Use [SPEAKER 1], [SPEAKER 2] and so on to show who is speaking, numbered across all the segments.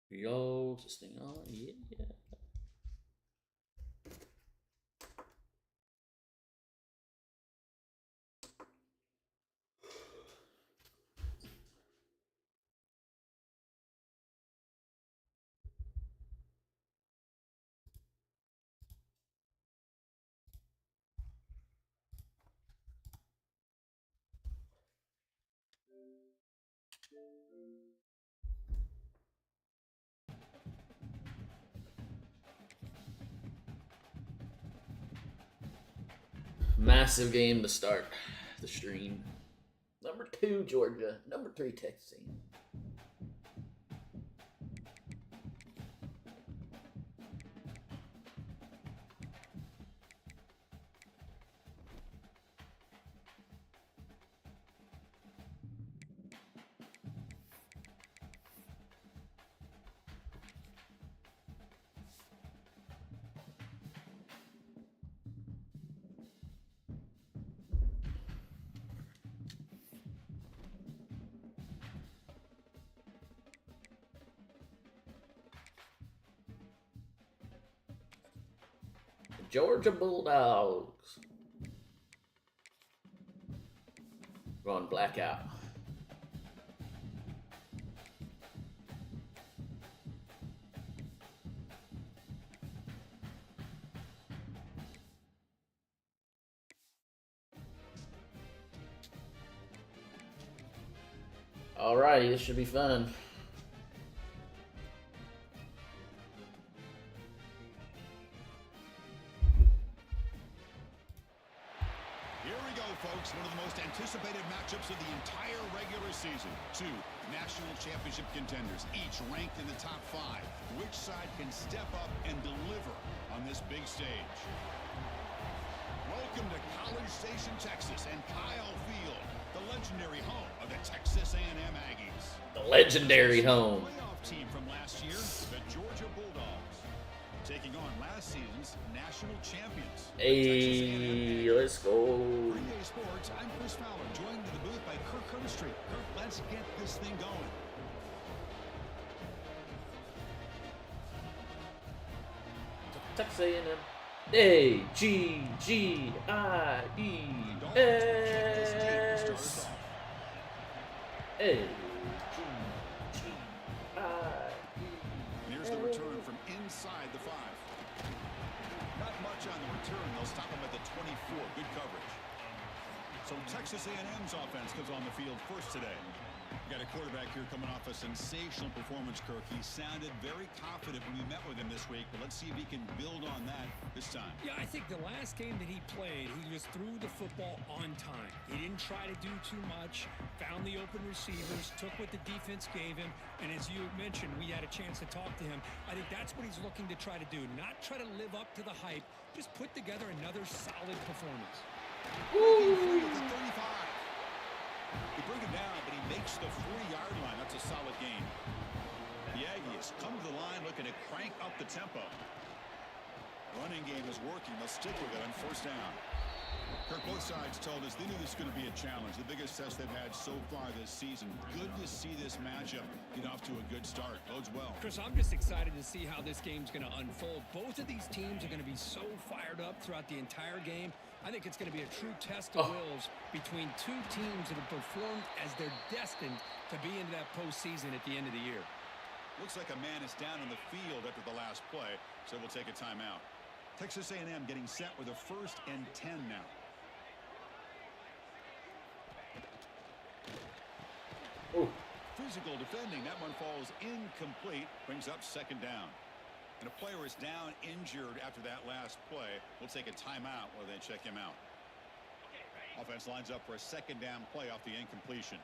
[SPEAKER 1] Yo, this thing on? Yeah. Massive game to start the stream. Number 2, Georgia. Number 3, Texas. Georgia Bulldogs. Going blackout. Alrighty, this should be fun.
[SPEAKER 2] Folks, one of the most anticipated matchups of the entire regular season. 2 national championship contenders, each ranked in the top 5. Which side can step up and deliver on this big stage? Welcome to College Station, Texas, and Kyle Field, the legendary home of the Texas A&M Aggies.
[SPEAKER 1] The legendary home.
[SPEAKER 2] Playoff team from last year, the Georgia Bulldogs, taking on last season's national champions.
[SPEAKER 1] Hey, let's go.
[SPEAKER 2] Everyday Sports, I'm Chris Fowler, joined in the booth by Kirk Street. Kirk, let's get this thing going.
[SPEAKER 1] Texas A&M. A-G-G-I-E-S. A-G-G-I-E.
[SPEAKER 2] Here's the return from inside the 5. Not much on the return. They'll stop him at the 24. Good coverage. So Texas A&M's offense comes on the field first today. Got a quarterback here coming off a sensational performance, Kirk. He sounded very confident when we met with him this week, but let's see if he can build on that this time.
[SPEAKER 3] Yeah, I think the last game that he played, he just threw the football on time. He didn't try to do too much, found the open receivers, took what the defense gave him, and as you mentioned, we had a chance to talk to him. I think that's what he's looking to try to do, not try to live up to the hype, just put together another solid performance.
[SPEAKER 2] Ooh. The 35. They bring him down, but he makes the 40-yard line. That's a solid gain. The Aggies come to the line looking to crank up the tempo. Running game is working. They'll stick with it on first down. Kirk, both sides told us they knew this was going to be a challenge. The biggest test they've had so far this season. Good to see this matchup get off to a good start. Bodes well.
[SPEAKER 3] Chris, I'm just excited to see how this game's going to unfold. Both of these teams are going to be so fired up throughout the entire game. I think it's going to be a true test of wills between two teams that have performed as they're destined to be into that postseason at the end of the year.
[SPEAKER 2] Looks like a man is down on the field after the last play, so we'll take a timeout. Texas A&M getting set with a 1st and 10 now.
[SPEAKER 1] Ooh.
[SPEAKER 2] Physical defending. That one falls incomplete. Brings up 2nd down. And a player is down injured after that last play. We'll take a timeout while they check him out. Offense lines up for a 2nd down play off the incompletion.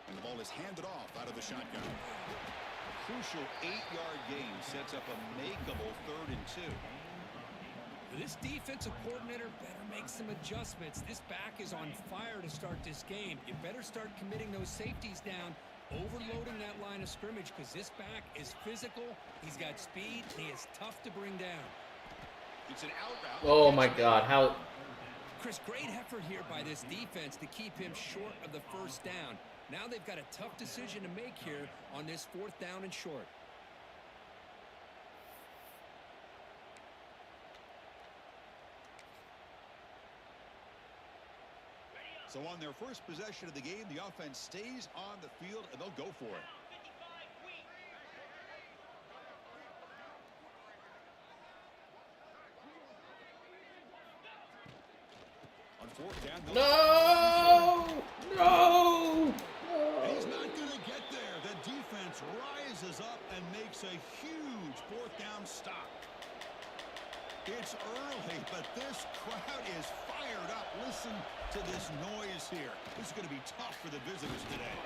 [SPEAKER 2] And the ball is handed off out of the shotgun. A crucial 8-yard gain sets up a makeable 3rd and 2.
[SPEAKER 3] This defensive coordinator better make some adjustments. This back is on fire to start this game. You better start committing those safeties down, overloading that line of scrimmage, because this back is physical, he's got speed, and he is tough to bring down.
[SPEAKER 2] It's an out route.
[SPEAKER 1] Oh my God, how
[SPEAKER 3] Chris, great effort here by this defense to keep him short of the first down. Now they've got a tough decision to make here on this 4th down and short.
[SPEAKER 2] So on their first possession of the game, the offense stays on the field, and they'll go for it. On 4th down,
[SPEAKER 1] No! No!
[SPEAKER 2] he's not going to get there. The defense rises up and makes a huge 4th down stop. It's early, but this crowd is fired up. Listen to this noise here. This is going to be tough for the visitors today.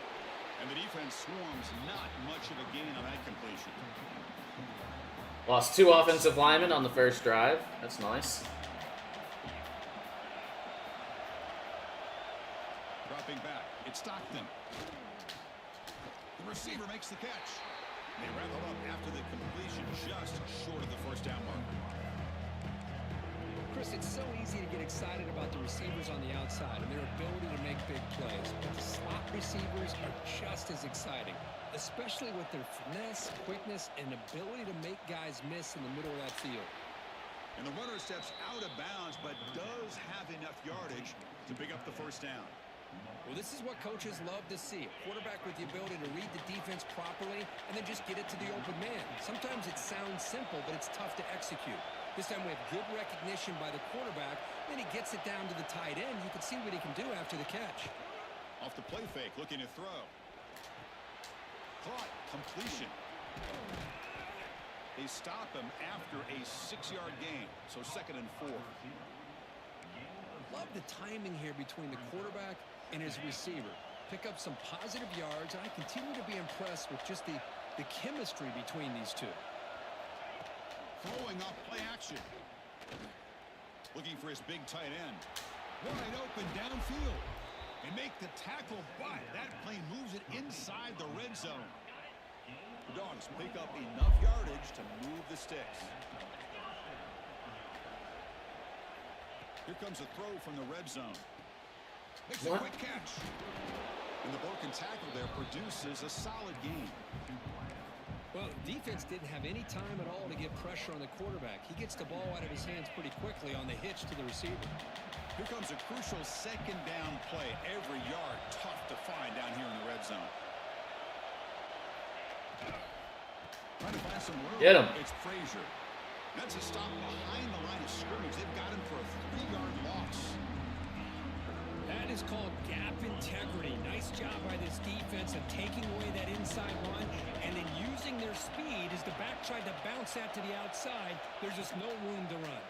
[SPEAKER 2] And the defense swarms, not much of a gain on that completion.
[SPEAKER 1] Lost 2 offensive linemen on the first drive. That's nice.
[SPEAKER 2] Dropping back, it's Stockton. The receiver makes the catch. They wrap up after the completion, just short of the first down mark.
[SPEAKER 3] Chris, it's so easy to get excited about the receivers on the outside and their ability to make big plays, but the slot receivers are just as exciting, especially with their finesse, quickness, and ability to make guys miss in the middle of that field.
[SPEAKER 2] And the runner steps out of bounds, but does have enough yardage to pick up the first down.
[SPEAKER 3] Well, this is what coaches love to see. A quarterback with the ability to read the defense properly and then just get it to the open man. Sometimes it sounds simple, but it's tough to execute. This time we have good recognition by the quarterback. Then he gets it down to the tight end. You can see what he can do after the catch.
[SPEAKER 2] Off the play fake, looking to throw. Caught, completion. They stop him after a 6-yard gain, so 2nd and 4.
[SPEAKER 3] Love the timing here between the quarterback and his receiver. Pick up some positive yards, and I continue to be impressed with just the chemistry between these two.
[SPEAKER 2] Throwing off play action. Looking for his big tight end. Wide open downfield. They make the tackle, but that play moves it inside the red zone. The Dogs pick up enough yardage to move the sticks. Here comes a throw from the red zone. Makes a quick catch. And the broken tackle there produces a solid gain.
[SPEAKER 3] Well, defense didn't have any time at all to get pressure on the quarterback. He gets the ball out of his hands pretty quickly on the hitch to the receiver.
[SPEAKER 2] Here comes a crucial 2nd down play. Every yard tough to find down here in the red zone. Trying to find some room.
[SPEAKER 1] Get him.
[SPEAKER 2] It's Frazier. That's a stop behind the line of scrimmage. They've got him for a 3-yard loss.
[SPEAKER 3] That is called gap integrity. Nice job by this defense of taking away that inside run and then using their speed as the back tried to bounce that to the outside. There's just no room to run.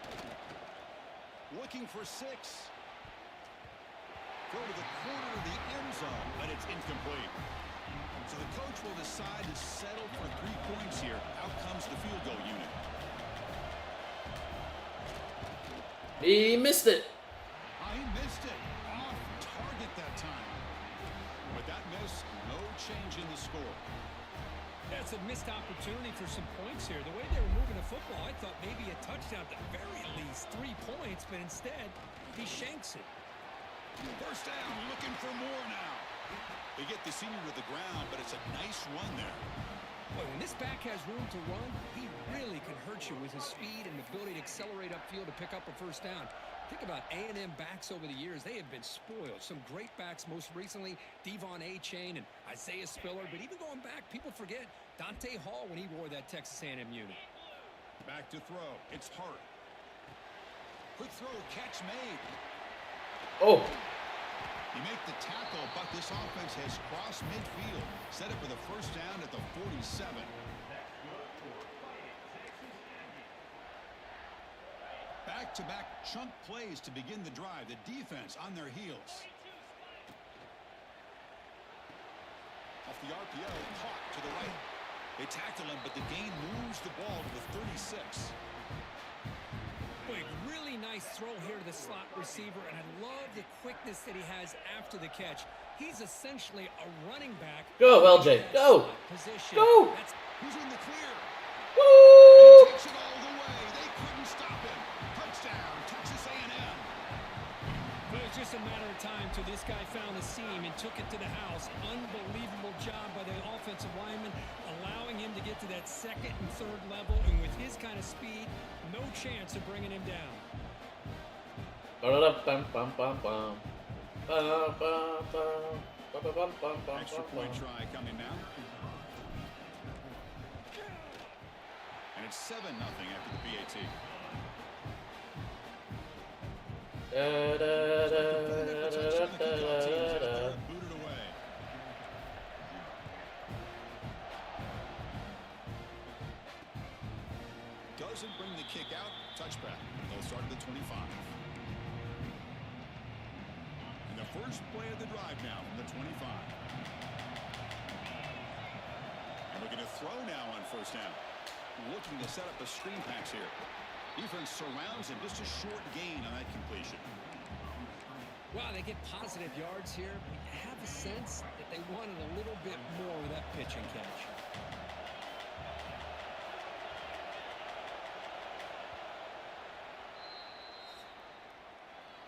[SPEAKER 2] Looking for 6. Throw to the corner of the end zone, but it's incomplete. So the coach will decide to settle for 3 points here. Out comes the field goal unit.
[SPEAKER 1] He missed it.
[SPEAKER 2] He missed it. Off target that time. With that miss, no change in the score.
[SPEAKER 3] That's a missed opportunity for some points here. The way they were moving the football, I thought maybe a touchdown at the very least. 3 points, but instead, he shanks it.
[SPEAKER 2] First down, looking for more now. They get the senior to the ground, but it's a nice run there.
[SPEAKER 3] Boy, when this back has room to run, he really can hurt you with his speed and ability to accelerate upfield to pick up a first down. Think about A&M backs over the years. They have been spoiled. Some great backs, most recently Devon A-Chain and Isaiah Spiller. But even going back, people forget Dante Hall when he wore that Texas A&M unit.
[SPEAKER 2] Back to throw. It's Hart. Quick throw, catch made.
[SPEAKER 1] Oh.
[SPEAKER 2] You make the tackle, but this offense has crossed midfield. Set it for the first down at the 47. Back-to-back chunk plays to begin the drive. The defense on their heels. Off the RPO, caught to the right. They tackle him, but the gain moves the ball to the 36.
[SPEAKER 3] Boy, really nice throw here to the slot receiver, and I love the quickness that he has after the catch. He's essentially a running back.
[SPEAKER 1] Go, LJ. Go.
[SPEAKER 3] Position.
[SPEAKER 1] Go.
[SPEAKER 2] Who's in the clear?
[SPEAKER 1] Woo!
[SPEAKER 2] He takes it all the way. They couldn't stop him. Touchdown, Texas A&M.
[SPEAKER 3] just a matter of time till this guy found a seam and took it to the house. Unbelievable job by the offensive lineman, allowing him to get to that second and third level. And with his kind of speed, no chance of bringing him down.
[SPEAKER 2] Extra point try coming now. And it's 7-0 after the PAT. Booted away. Doesn't bring the kick out. Touchback. They'll start at the 25. And the first play of the drive now from the 25. And looking to throw now on first down. Looking to set up a screen pass here. Defense surrounds him. Just a short gain on that completion.
[SPEAKER 3] Wow, they get positive yards here. I have a sense that they wanted a little bit more with that pitch and catch.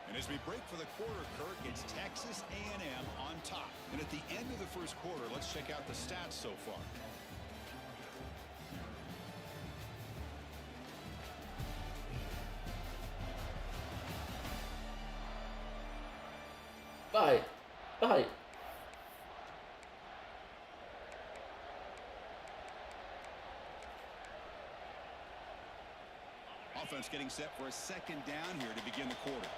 [SPEAKER 2] And as we break for the quarter, Kirk, it's Texas A&M on top. And at the end of the first quarter, let's check out the stats so far.
[SPEAKER 1] Bye. Bye.
[SPEAKER 2] Offense getting set for a second down here to begin the quarter.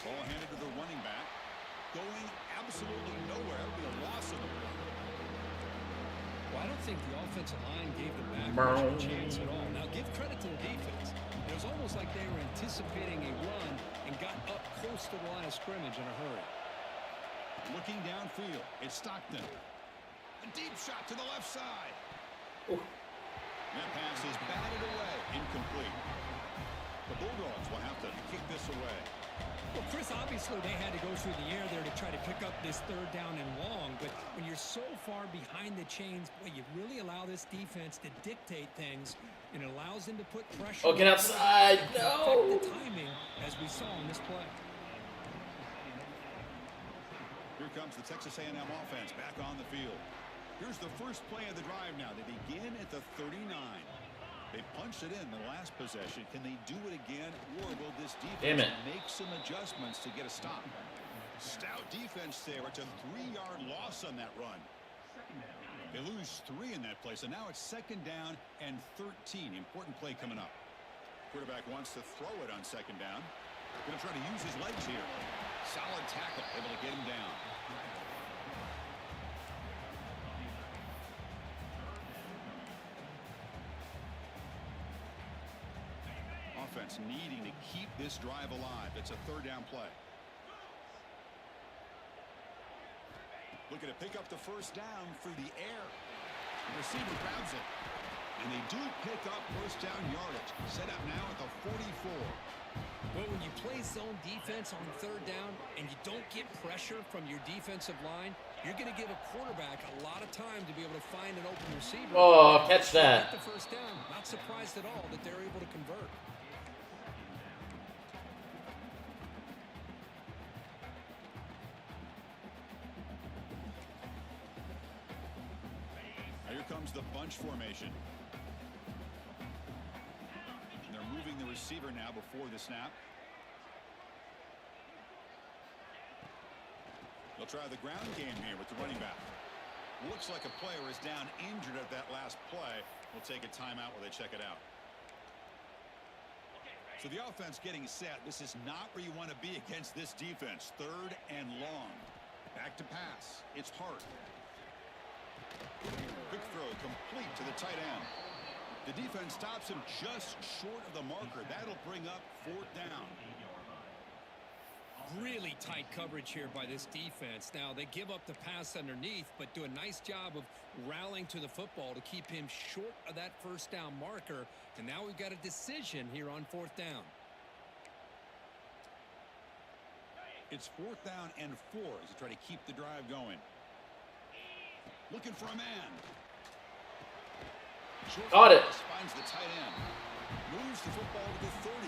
[SPEAKER 2] Ball handed to the running back. Going absolutely nowhere. It'll be a loss of the ball.
[SPEAKER 3] Well, I don't think the offensive line gave the back a chance at all. Now, give credit to the defense. It was almost like they were anticipating a run and got up close to the line of scrimmage in a hurry.
[SPEAKER 2] Looking downfield, it's Stockton. A deep shot to the left side.
[SPEAKER 1] Ooh.
[SPEAKER 2] That pass is batted away, incomplete. The Bulldogs will have to kick this away.
[SPEAKER 3] Well, Chris, obviously they had to go through the air there to try to pick up this third down and long, but when you're so far behind the chains, boy, you really allow this defense to dictate things, and it allows them to put pressure.
[SPEAKER 1] Oh, get outside! No!
[SPEAKER 3] The timing, as we saw in this play.
[SPEAKER 2] Here comes the Texas A&M offense back on the field. Here's the first play of the drive now. They begin at the 39. They punched it in the last possession. Can they do it again, or will this defense make some adjustments to get a stop? Stout defense there. It's a 3-yard loss on that run. They lose 3 in that play, so now it's second down and 13. Important play coming up. Quarterback wants to throw it on second down. Going to try to use his legs here. Solid tackle, able to get him down. Offense needing to keep this drive alive. It's a third down play. Looking to pick up the first down through the air. The receiver grabs it. And they do pick up first down yardage. Set up now at the 44.
[SPEAKER 3] But when you play zone defense on third down and you don't get pressure from your defensive line, you're going to give a quarterback a lot of time to be able to find an open receiver.
[SPEAKER 1] Oh, catch that.
[SPEAKER 3] Get the first down. Not surprised at all that they're able to convert.
[SPEAKER 2] Here comes the bunch formation. And they're moving the receiver now before the snap. They'll try the ground game here with the running back. Looks like a player is down injured at that last play. We'll take a timeout while they check it out. So the offense getting set. This is not where you want to be against this defense. Third and long. Back to pass. It's Hart. Quick throw complete to the tight end. The defense stops him just short of the marker. That'll bring up fourth down.
[SPEAKER 3] Really tight coverage here by this defense. Now, they give up the pass underneath, but do a nice job of rallying to the football to keep him short of that first down marker. And now we've got a decision here on fourth down.
[SPEAKER 2] It's fourth down and 4 as they try to keep the drive going. Looking for a man.
[SPEAKER 1] Got it.
[SPEAKER 2] Finds the tight end. Moves the football to the 30.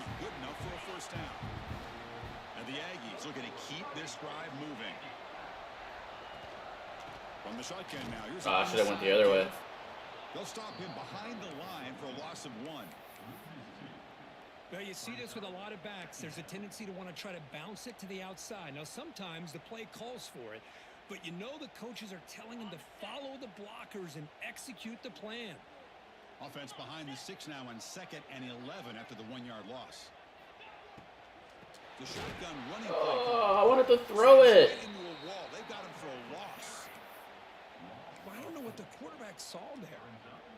[SPEAKER 2] shotgun now. Here's
[SPEAKER 1] I should have went the other way.
[SPEAKER 2] They'll stop him behind the line for a loss of 1.
[SPEAKER 3] Now, you see this with a lot of backs. There's a tendency to want to try to bounce it to the outside. Now, sometimes the play calls for it, but you know the coaches are telling him to follow the blockers and execute the plan.
[SPEAKER 2] Offense behind the 6 now on 2nd and 11 after the 1-yard loss. The shotgun running play.
[SPEAKER 1] Oh, I wanted to throw it.
[SPEAKER 2] Right into a wall. They've got him for a loss.
[SPEAKER 3] Well, I don't know what the quarterback saw there.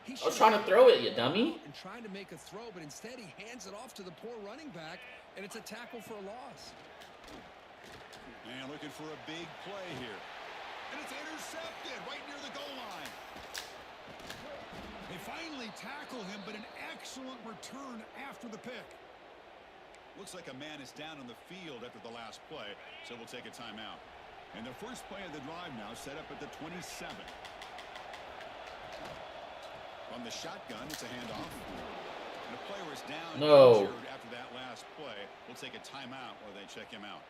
[SPEAKER 1] I was trying to throw it, you dummy.
[SPEAKER 3] And trying to make a throw, but instead he hands it off to the poor running back, and it's a tackle for a loss.
[SPEAKER 2] And looking for a big play here. And it's intercepted right near the goal line. They finally tackle him, but an excellent return after the pick. Looks like a man is down on the field after the last play, so we'll take a timeout. And the first play of the drive now set up at the 27. On the shotgun, it's a handoff. And a player is down injured after that last play. We'll take a timeout while they check him out.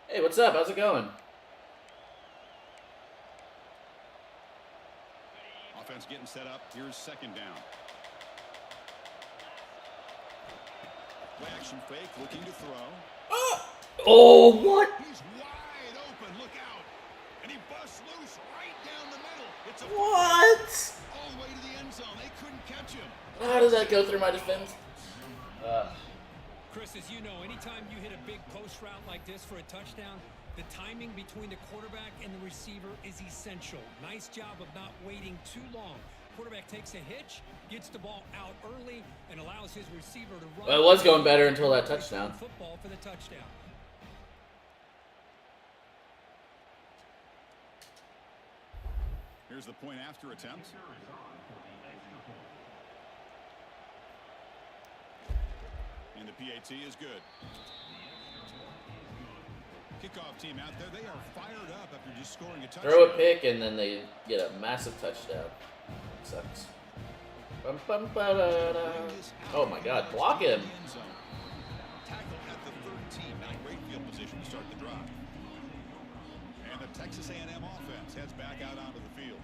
[SPEAKER 1] Hey, what's up? How's it going?
[SPEAKER 2] Offense getting set up. Here's 2nd down. Play action fake, looking to throw.
[SPEAKER 1] Oh, what?
[SPEAKER 2] He's wide open. Look out. And he busts loose right down the middle. It's a
[SPEAKER 1] What?
[SPEAKER 2] all the way to the end zone. They couldn't catch him.
[SPEAKER 1] How did that go through my defense?
[SPEAKER 3] Chris, as you know, anytime you hit a big post route like this for a touchdown, the timing between the quarterback and the receiver is essential. Nice job of not waiting too long. Quarterback takes a hitch, gets the ball out early, and allows his receiver to run.
[SPEAKER 1] Well, it was going better until that touchdown.
[SPEAKER 3] Football for the touchdown.
[SPEAKER 2] Here's the point after attempt. And the PAT is good. Kickoff team out there. They are fired up after just scoring a touchdown.
[SPEAKER 1] Throw a pick and then they get a massive touchdown. Sucks. Bum, bum, oh my God! Block him.
[SPEAKER 2] Tackle at the 13. Not great field position to start the drive. And the Texas A&M offense heads back out onto the field.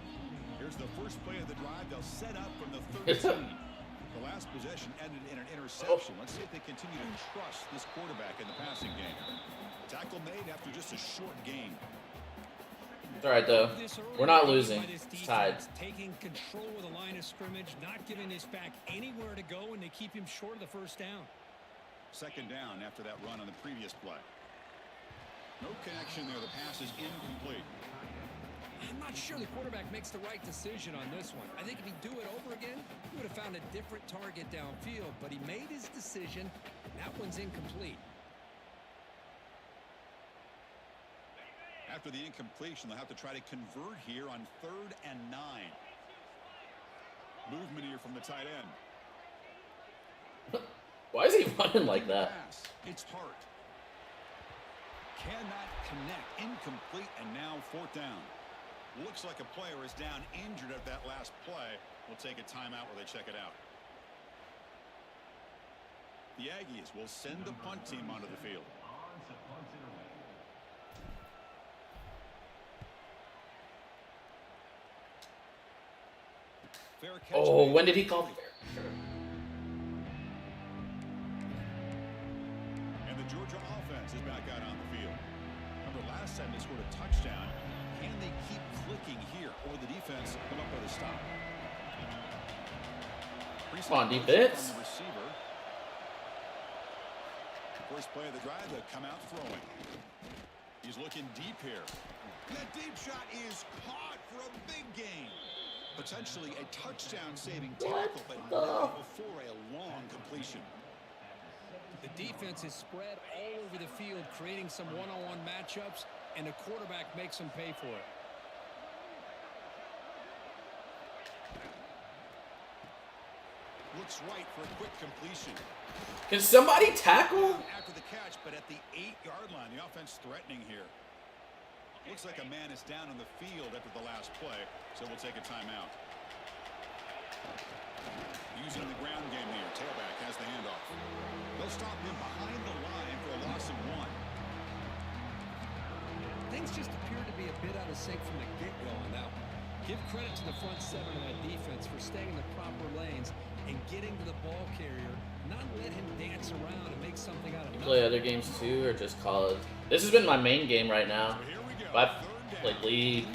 [SPEAKER 2] Here's the first play of the drive. They'll set up from the 13. The last possession ended in an interception. Let's see if they continue to trust this quarterback in the passing game. Tackle made after just a short game.
[SPEAKER 1] It's all right though. We're not losing. It's tied.
[SPEAKER 3] Taking control of the line of scrimmage, not giving this back anywhere to go, and they keep him short of the first down.
[SPEAKER 2] 2nd down after that run on the previous play. No connection there. The pass is incomplete.
[SPEAKER 3] I'm not sure the quarterback makes the right decision on this one. I think if he'd do it over again, he would have found a different target downfield, but he made his decision. That one's incomplete.
[SPEAKER 2] After the incompletion, they'll have to try to convert here on 3rd and 9. Movement here from the tight end.
[SPEAKER 1] Why is he running like that?
[SPEAKER 2] Pass. It's Hart. Cannot connect. Incomplete, and now 4th down. Looks like a player is down injured at that last play. We'll take a timeout while they check it out. The Aggies will send the punt team onto the field. Fair catch.
[SPEAKER 1] Oh, when did he call fair?
[SPEAKER 2] And the Georgia offense is back out on the field. Remember last time they scored a touchdown. Can they keep clicking here, or the defense come up with a stop?
[SPEAKER 1] Come on, defense.
[SPEAKER 2] On the receiver. First play of the drive, they'll come out throwing. He's looking deep here. That deep shot is caught for a big gain. Potentially a touchdown-saving tackle, but not before a long completion.
[SPEAKER 3] The defense is spread all over the field, creating some one-on-one matchups, and the quarterback makes them pay for it.
[SPEAKER 2] Looks right for a quick completion.
[SPEAKER 1] Can somebody tackle?
[SPEAKER 2] After the catch, but at the 8-yard line, the offense threatening here. Looks like a man is down on the field after the last play, so we'll take a timeout. Using the ground game here. Tailback has the handoff. They'll stop him behind the line for a loss of 1.
[SPEAKER 3] They things just appear to be a bit out of sync from the get-go on that one. Give credit to the front seven of that defense for staying in the proper lanes and getting to the ball carrier, not let him dance around and make something out of nothing.
[SPEAKER 1] Play other games too, or just call it? This has been my main game right now. I've played League.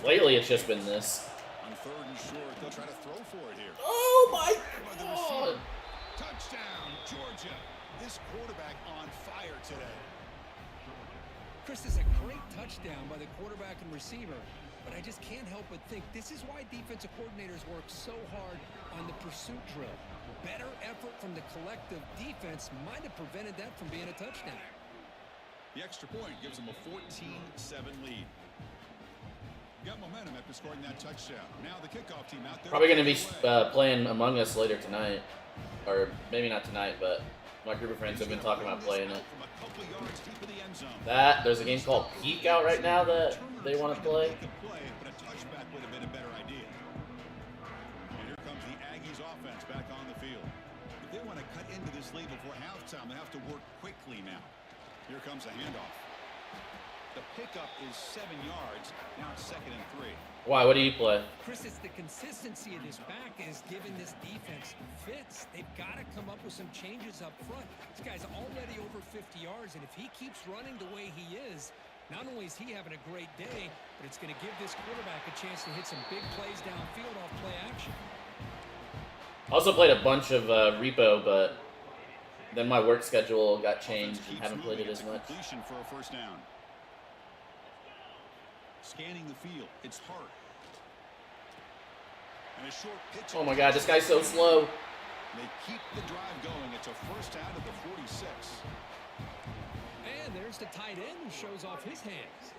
[SPEAKER 1] Lately, it's just been this.
[SPEAKER 2] On third and short, they'll try to throw for it here.
[SPEAKER 1] Oh my God!
[SPEAKER 2] Touchdown, Georgia. This quarterback on fire today.
[SPEAKER 3] Chris, is a great touchdown by the quarterback and receiver, but I just can't help but think this is why defensive coordinators work so hard on the pursuit drill. Better effort from the collective defense might have prevented that from being a touchdown.
[SPEAKER 2] The extra point gives them a 14-7 lead. Got momentum after scoring that touchdown. Now the kickoff team out there.
[SPEAKER 1] Probably going to be playing Among Us later tonight, or maybe not tonight, but my group of friends have been talking about playing it. There's a game called Peak out right now that they want to play.
[SPEAKER 2] But a touchback would have been a better idea. And here comes the Aggies offense back on the field. If they want to cut into this lead before halftime, they have to work quickly now. Here comes a handoff. The pickup is 7 yards. Now it's 2nd and 3.
[SPEAKER 1] Why? What do you play?
[SPEAKER 3] Chris, it's the consistency of this back is giving this defense fits. They've got to come up with some changes up front. This guy's already over 50 yards, and if he keeps running the way he is, not only is he having a great day, but it's going to give this quarterback a chance to hit some big plays downfield off play action.
[SPEAKER 1] Also played a bunch of Repo, but then my work schedule got changed and haven't played it as much.
[SPEAKER 2] For a first down. Scanning the field, it's Hart. And a short pitch.
[SPEAKER 1] Oh my God, this guy's so slow.
[SPEAKER 2] They keep the drive going. It's a first down at the 46.
[SPEAKER 3] And there's the tight end who shows off his hands.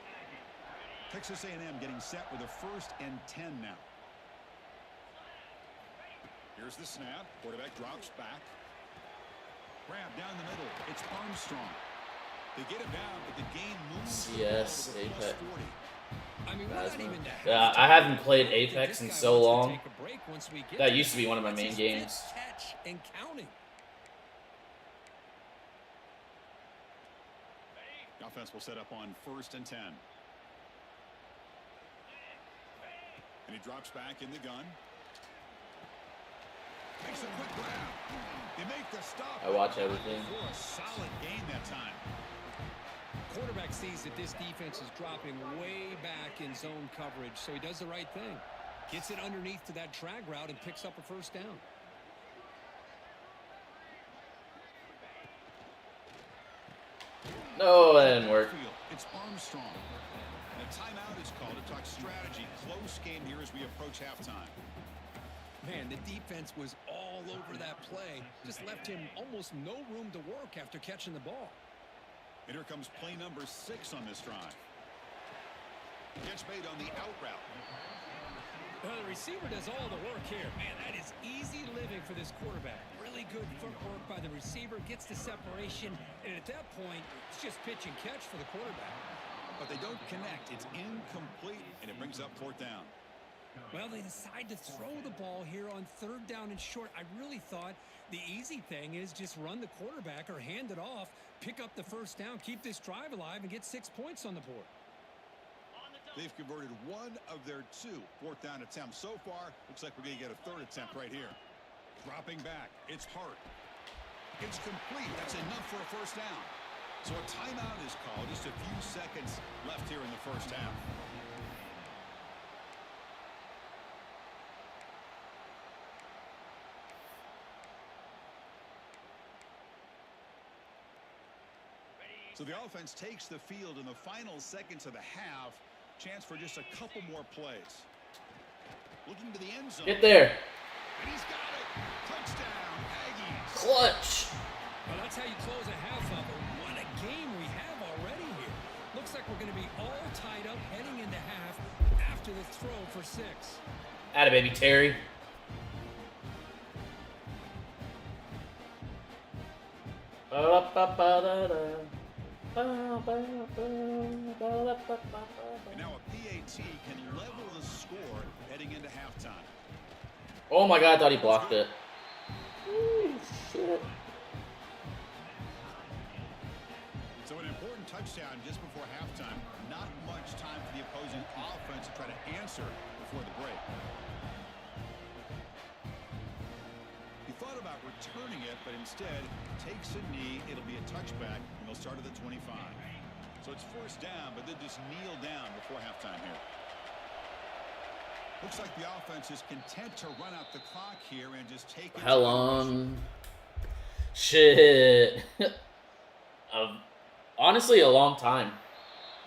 [SPEAKER 2] Texas A&M getting set with a 1st and 10 now. Here's the snap. Quarterback drops back. Grab down the middle. It's Armstrong. They get him down, but the game moves.
[SPEAKER 1] Yes, Apex.
[SPEAKER 3] I mean,
[SPEAKER 1] yeah, I haven't played Apex in so long. That used to be one of my main games.
[SPEAKER 3] Catch and counting.
[SPEAKER 2] The offense will set up on 1st and 10. And he drops back in the gun. Makes a quick grab. They make the stop.
[SPEAKER 1] I watch everything.
[SPEAKER 2] For a solid game that time.
[SPEAKER 3] Quarterback sees that this defense is dropping way back in zone coverage, so he does the right thing. Gets it underneath to that drag route and picks up a first down.
[SPEAKER 1] No, that didn't work.
[SPEAKER 2] It's Armstrong. And a timeout is called to talk strategy. Close game here as we approach halftime.
[SPEAKER 3] Man, the defense was all over that play. Just left him almost no room to work after catching the ball.
[SPEAKER 2] And here comes play number 6 on this drive. Catch made on the out route.
[SPEAKER 3] Well, the receiver does all the work here. Man, that is easy living for this quarterback. Really good footwork by the receiver, gets the separation, and at that point, it's just pitch and catch for the quarterback.
[SPEAKER 2] But they don't connect. It's incomplete, and it brings up 4th down.
[SPEAKER 3] Well, they decide to throw the ball here on 3rd down and short. I really thought the easy thing is just run the quarterback or hand it off, pick up the first down, keep this drive alive, and get 6 points on the board.
[SPEAKER 2] They've converted 1 of their 2 4th down attempts. So far, looks like we're going to get a 3rd attempt right here. Dropping back, it's Hart. It's complete. That's enough for a first down. So a timeout is called. Just a few seconds left here in the first half. So the offense takes the field in the final seconds of the half. Chance for just a couple more plays. Looking to the end zone.
[SPEAKER 1] Get there.
[SPEAKER 2] And he's got it. Touchdown, Aggies.
[SPEAKER 1] Clutch.
[SPEAKER 3] Well, that's how you close a half up. What a game we have already here. Looks like we're going to be all tied up heading into half after the throw for 6.
[SPEAKER 1] Atta baby Terry.
[SPEAKER 2] And now a PAT can level the score heading into halftime.
[SPEAKER 1] Oh my God, I thought he blocked it. Ooh, shit.
[SPEAKER 2] So an important touchdown just before halftime. Not much time for the opposing offense to try to answer before the break. He thought about returning it, but instead takes a knee. It'll be a touchback, and they'll start at the 25. So it's first down, but they just kneel down before halftime here. Looks like the offense is content to run out the clock here and just take it.
[SPEAKER 1] How long? Shit. Honestly, a long time.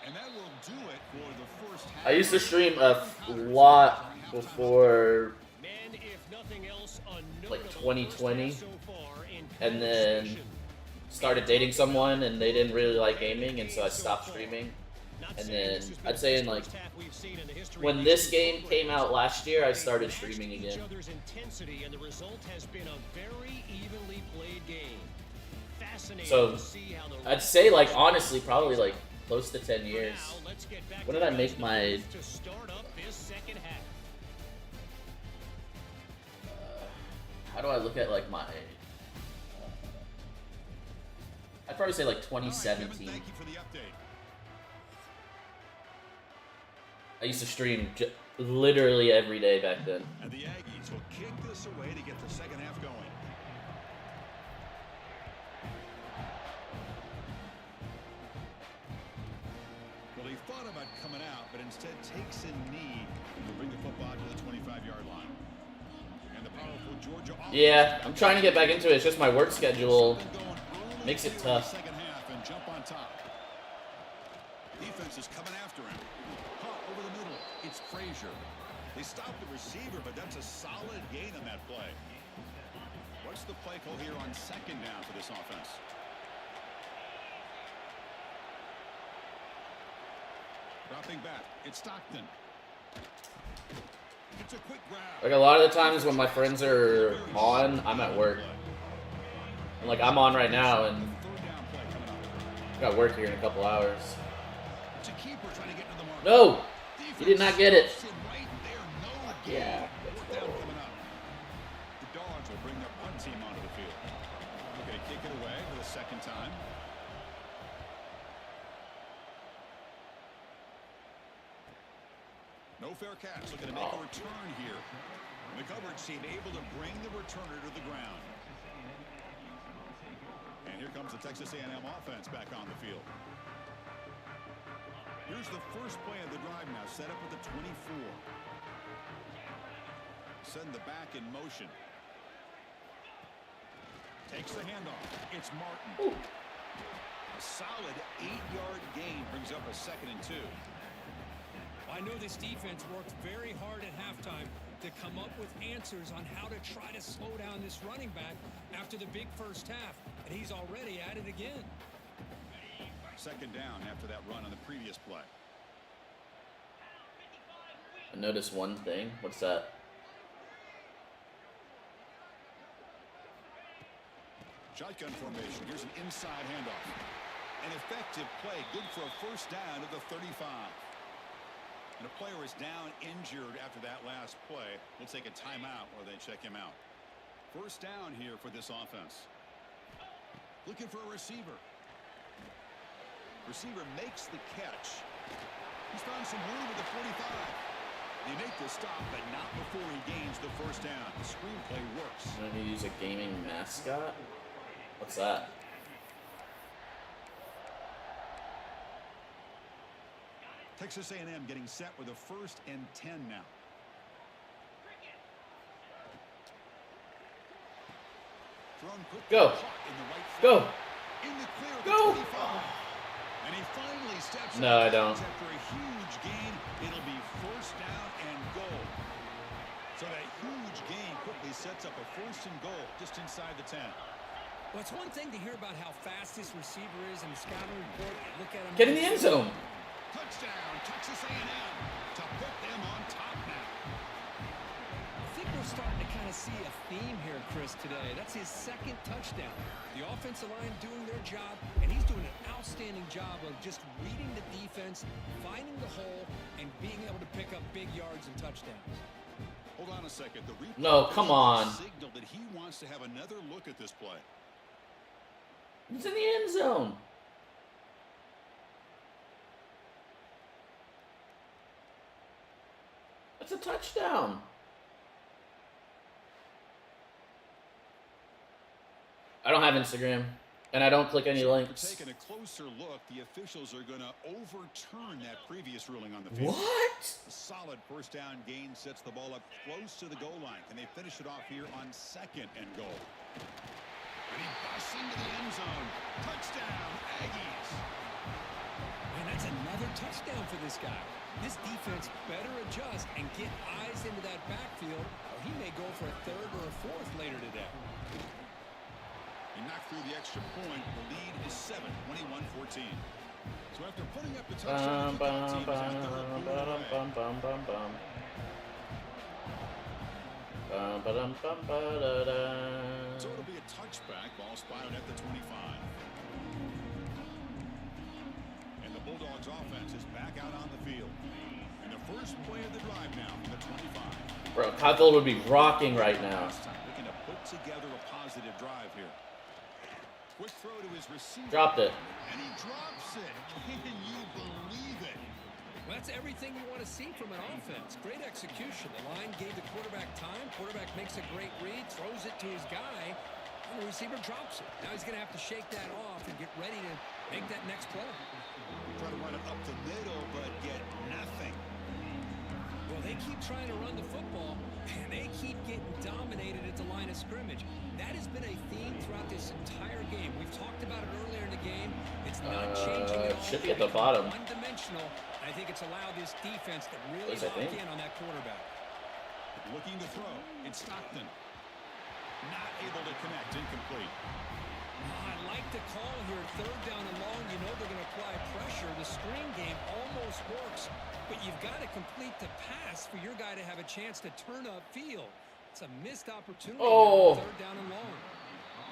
[SPEAKER 2] And that will do it for the first half.
[SPEAKER 1] I used to stream a lot before like 2020, and then started dating someone, and they didn't really like gaming, and so I stopped streaming. And then I'd say in like when this game came out last year, I started streaming again. So I'd say like honestly probably like close to 10 years. When did I make my how do I look at like my I'd probably say like 2017. I used to stream literally every day back then.
[SPEAKER 2] And the Aggies will kick this away to get the second half going. Well, he thought about coming out, but instead takes a knee to bring the football to the 25-yard line. And the powerful Georgia offense.
[SPEAKER 1] Yeah, I'm trying to get back into it. It's just my work schedule makes it tough.
[SPEAKER 2] Second half and jump on top. Defense is coming after him. Over the middle, it's Frazier. They stopped the receiver, but that's a solid gain on that play. What's the play call here on second down for this offense? Dropping back, it's Stockton. It's a quick grab.
[SPEAKER 1] Like a lot of the times when my friends are on, I'm at work. And like I'm on right now, and I got work here in a couple hours.
[SPEAKER 2] It's a keeper trying to get into the mark.
[SPEAKER 1] No! He did not get it. Yeah.
[SPEAKER 2] The Dogs will bring their punt team onto the field. They're going to kick it away for the second time. No fair catch. Looking to make a return here. The coverage team able to bring the returner to the ground. And here comes the Texas A&M offense back on the field. Here's the first play of the drive now, set up with the 24. Send the back in motion. Takes the handoff. It's Martin. A solid 8-yard gain brings up a 2nd and 2.
[SPEAKER 3] I know this defense worked very hard at halftime to come up with answers on how to try to slow down this running back after the big first half, and he's already at it again.
[SPEAKER 2] Second down after that run on the previous play.
[SPEAKER 1] I noticed one thing. What's that?
[SPEAKER 2] Shotgun formation. Here's an inside handoff. An effective play. Good for a first down at the 35. And a player is down injured after that last play. We'll take a timeout while they check him out. First down here for this offense. Looking for a receiver. Receiver makes the catch. He's found some room at the 45. They make the stop, but not before he gains the first down. The screenplay works.
[SPEAKER 1] I'm going to use a gaming mascot? What's that?
[SPEAKER 2] Texas A&M getting set with a 1st and 10 now. Thrown quick.
[SPEAKER 1] Go.
[SPEAKER 2] In the right
[SPEAKER 1] Go.
[SPEAKER 2] In the clear at the
[SPEAKER 1] Go.
[SPEAKER 2] 25. And he finally steps
[SPEAKER 1] No,
[SPEAKER 2] up
[SPEAKER 1] I don't.
[SPEAKER 2] after a huge gain. It'll be first down and goal. So that huge gain quickly sets up a 1st and goal just inside the 10.
[SPEAKER 3] Well, it's one thing to hear about how fast this receiver is in the scouting report. Look at him.
[SPEAKER 1] Get in the end zone.
[SPEAKER 2] Touchdown, Texas A&M to put them on top now.
[SPEAKER 3] I think we're starting to kind of see a theme here, Chris, today. That's his 2nd touchdown. The offensive line doing their job, and he's doing an outstanding job of just reading the defense, finding the hole, and being able to pick up big yards and touchdowns.
[SPEAKER 2] Hold on a second. The replay
[SPEAKER 1] No, come on.
[SPEAKER 2] signaled that he wants to have another look at this play.
[SPEAKER 1] He's in the end zone. That's a touchdown. I don't have Instagram, and I don't click any links.
[SPEAKER 2] Taking a closer look, the officials are going to overturn that previous ruling on the field.
[SPEAKER 1] What?
[SPEAKER 2] A solid first down gain sets the ball up close to the goal line. Can they finish it off here on 2nd and goal? And he busts into the end zone. Touchdown, Aggies.
[SPEAKER 3] And that's another touchdown for this guy. This defense better adjust and get eyes into that backfield, or he may go for a 3rd or a 4th later today.
[SPEAKER 2] He knocked through the extra point. The lead is 7, 21-14. So after putting up the touchdown, the team is out there so it'll be a touchback. Ball spotted at the 25. And the Bulldogs offense is back out on the field. And the first play of the drive now from the 25.
[SPEAKER 1] Bro, Kyle would be rocking right now.
[SPEAKER 2] Looking to put together a positive drive here. Quick throw to his receiver.
[SPEAKER 1] Dropped it.
[SPEAKER 2] And he drops it. Can you believe it?
[SPEAKER 3] Well, that's everything you want to see from an offense. Great execution. The line gave the quarterback time. Quarterback makes a great read, throws it to his guy, and the receiver drops it. Now he's going to have to shake that off and get ready to make that next play.
[SPEAKER 2] Try to run it up the middle, but get nothing.
[SPEAKER 3] Well, they keep trying to run the football, and they keep getting dominated at the line of scrimmage. That has been a theme throughout this entire game. We've talked about it earlier in the game. It's not changing at all.
[SPEAKER 1] Should be at the bottom.
[SPEAKER 3] One-dimensional. I think it's allowed this defense to really lock in on that quarterback.
[SPEAKER 2] Looking to throw. It's Stockton. Not able to connect. Incomplete.
[SPEAKER 3] I like the call here. 3rd down and long. You know they're going to apply pressure. The screen game almost works, but you've got to complete the pass for your guy to have a chance to turn upfield. It's a missed opportunity.
[SPEAKER 1] Oh.
[SPEAKER 3] 3rd down and long.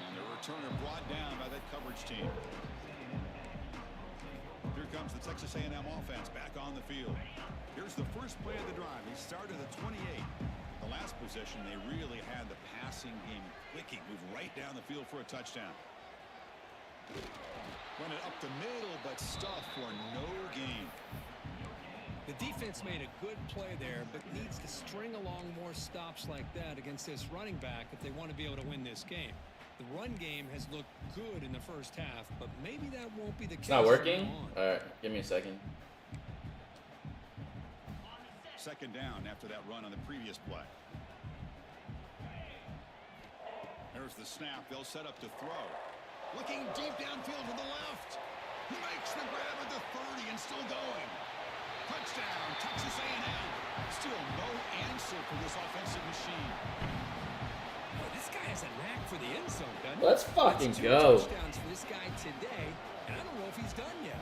[SPEAKER 2] And the returner brought down by that coverage team. Here comes the Texas A&M offense back on the field. Here's the first play of the drive. He started at 28. The last possession, they really had the passing game clicking. Move right down the field for a touchdown. Run it up the middle, but stuff for no gain.
[SPEAKER 3] The defense made a good play there, but needs to string along more stops like that against this running back if they want to be able to win this game. The run game has looked good in the first half, but maybe that won't be the case.
[SPEAKER 1] It's not working? Alright, give me a second.
[SPEAKER 2] 2nd down after that run on the previous play. There's the snap. They'll set up to throw. Looking deep downfield to the left. He makes the grab at the 30 and still going. Touchdown, Texas A&M. Still no answer for this offensive machine.
[SPEAKER 3] Well, this guy has a knack for the end zone, doesn't he?
[SPEAKER 1] Let's fucking
[SPEAKER 3] That's 2
[SPEAKER 1] go.
[SPEAKER 3] touchdowns for this guy today, and I don't know if he's done yet.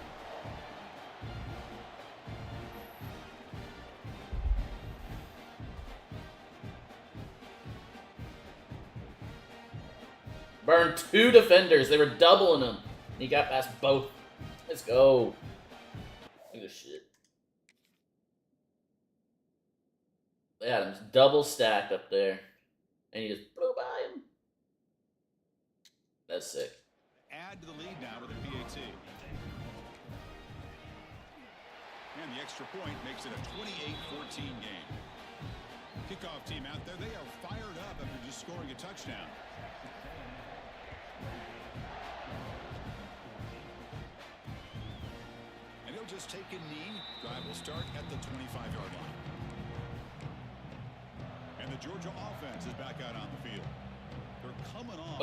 [SPEAKER 1] Burned 2 defenders. They were doubling him. And he got past both. Let's go. Look at this shit. They had him double stacked up there. And he just blew by him. That's sick.
[SPEAKER 2] Add to the lead now with a PAT. And the extra point makes it a 28-14 game. Kickoff team out there, they are fired up after just scoring a touchdown. And he'll just take a knee. Drive will start at the 25-yard line. And the Georgia offense is back out on the field. They're coming on.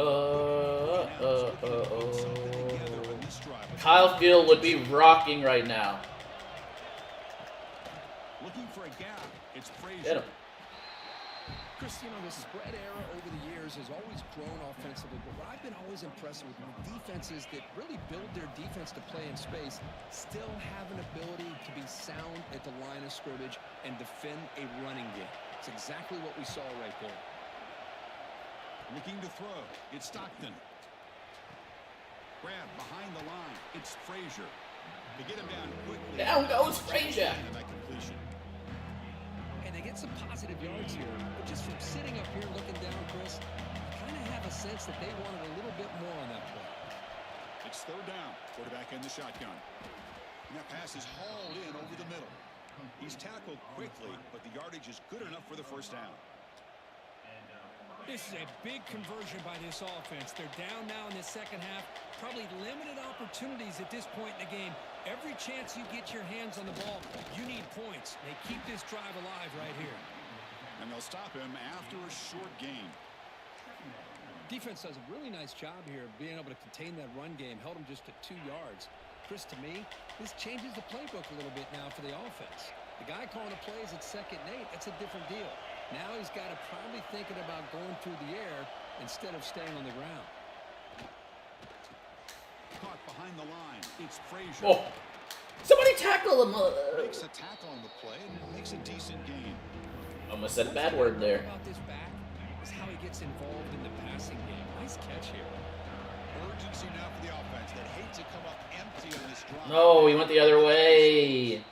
[SPEAKER 1] Kyle Field would be rocking right now.
[SPEAKER 2] Looking for a gap. It's
[SPEAKER 1] Get
[SPEAKER 2] Frazier.
[SPEAKER 1] him.
[SPEAKER 3] Chris, you know, the spread era over the years has always grown offensively, but what I've been always impressed with defenses that really build their defense to play in space still have an ability to be sound at the line of scrimmage and defend a running game. It's exactly what we saw right there.
[SPEAKER 2] Looking to throw. It's Stockton. Grab behind the line. It's Frazier. To get him down quickly.
[SPEAKER 1] Down goes Frazier.
[SPEAKER 2] And that completion.
[SPEAKER 3] And they get some positive yards here, but just from sitting up here looking down, Chris, I kind of have a sense that they wanted a little bit more on that play.
[SPEAKER 2] It's 3rd down. Quarterback in the shotgun. And that pass is hauled in over the middle. He's tackled quickly, but the yardage is good enough for the first down.
[SPEAKER 3] This is a big conversion by this offense. They're down now in the second half. Probably limited opportunities at this point in the game. Every chance you get your hands on the ball, you need points. They keep this drive alive right here.
[SPEAKER 2] And they'll stop him after a short gain.
[SPEAKER 3] Defense does a really nice job here of being able to contain that run game. Held him just to 2 yards. Chris, to me, this changes the playbook a little bit now for the offense. The guy calling the plays at 2nd and 8, that's a different deal. Now he's got to probably thinking about going through the air instead of staying on the ground.
[SPEAKER 2] Caught behind the line. It's Frazier.
[SPEAKER 1] Oh, somebody tackle him.
[SPEAKER 2] Makes a tackle on the play and makes a decent gain.
[SPEAKER 1] Almost said a bad word there.
[SPEAKER 3] About this back is how he gets involved in the passing game. Nice catch here.
[SPEAKER 2] Urgency now for the offense that hates to come up empty on this drive.
[SPEAKER 1] No, he went the other way.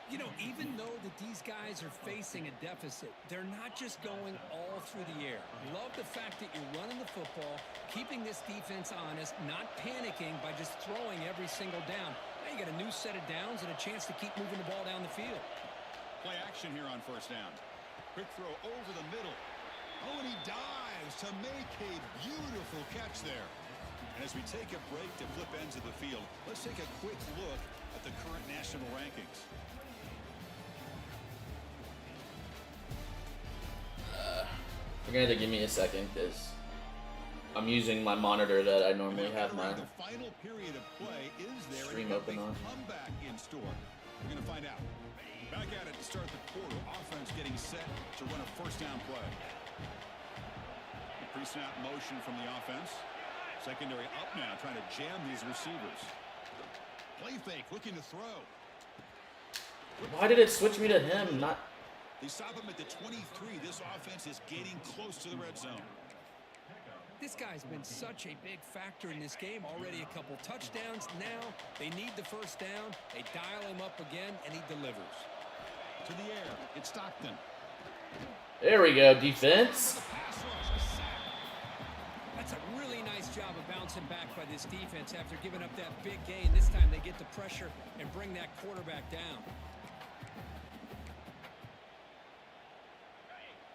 [SPEAKER 3] You know, even though that these guys are facing a deficit, they're not just going all through the air. Love the fact that you're running the football, keeping this defense honest, not panicking by just throwing every single down. Now you got a new set of downs and a chance to keep moving the ball down the field.
[SPEAKER 2] Play action here on first down. Quick throw over the middle. Oh, and he dives to make a beautiful catch there. And as we take a break to flip ends of the field, let's take a quick look at the current national rankings.
[SPEAKER 1] You're gonna have to give me a second because I'm using my monitor that I normally have my
[SPEAKER 2] The final period of play is there.
[SPEAKER 1] stream
[SPEAKER 2] and
[SPEAKER 1] open
[SPEAKER 2] a
[SPEAKER 1] on.
[SPEAKER 2] comeback in store. We're going to find out. Back at it to start the quarter. Offense getting set to run a first down play. Pre-snap motion from the offense. Secondary up now, trying to jam these receivers. Play fake, looking to throw.
[SPEAKER 1] Why did it switch me to him? Not.
[SPEAKER 2] They stop him at the 23. This offense is getting close to the red zone.
[SPEAKER 3] This guy's been such a big factor in this game. Already a couple touchdowns. Now they need the first down. They dial him up again, and he delivers.
[SPEAKER 2] To the air, it's Stockton.
[SPEAKER 1] There we go, defense.
[SPEAKER 3] That's a really nice job of bouncing back by this defense after giving up that big gain. This time they get the pressure and bring that quarterback down.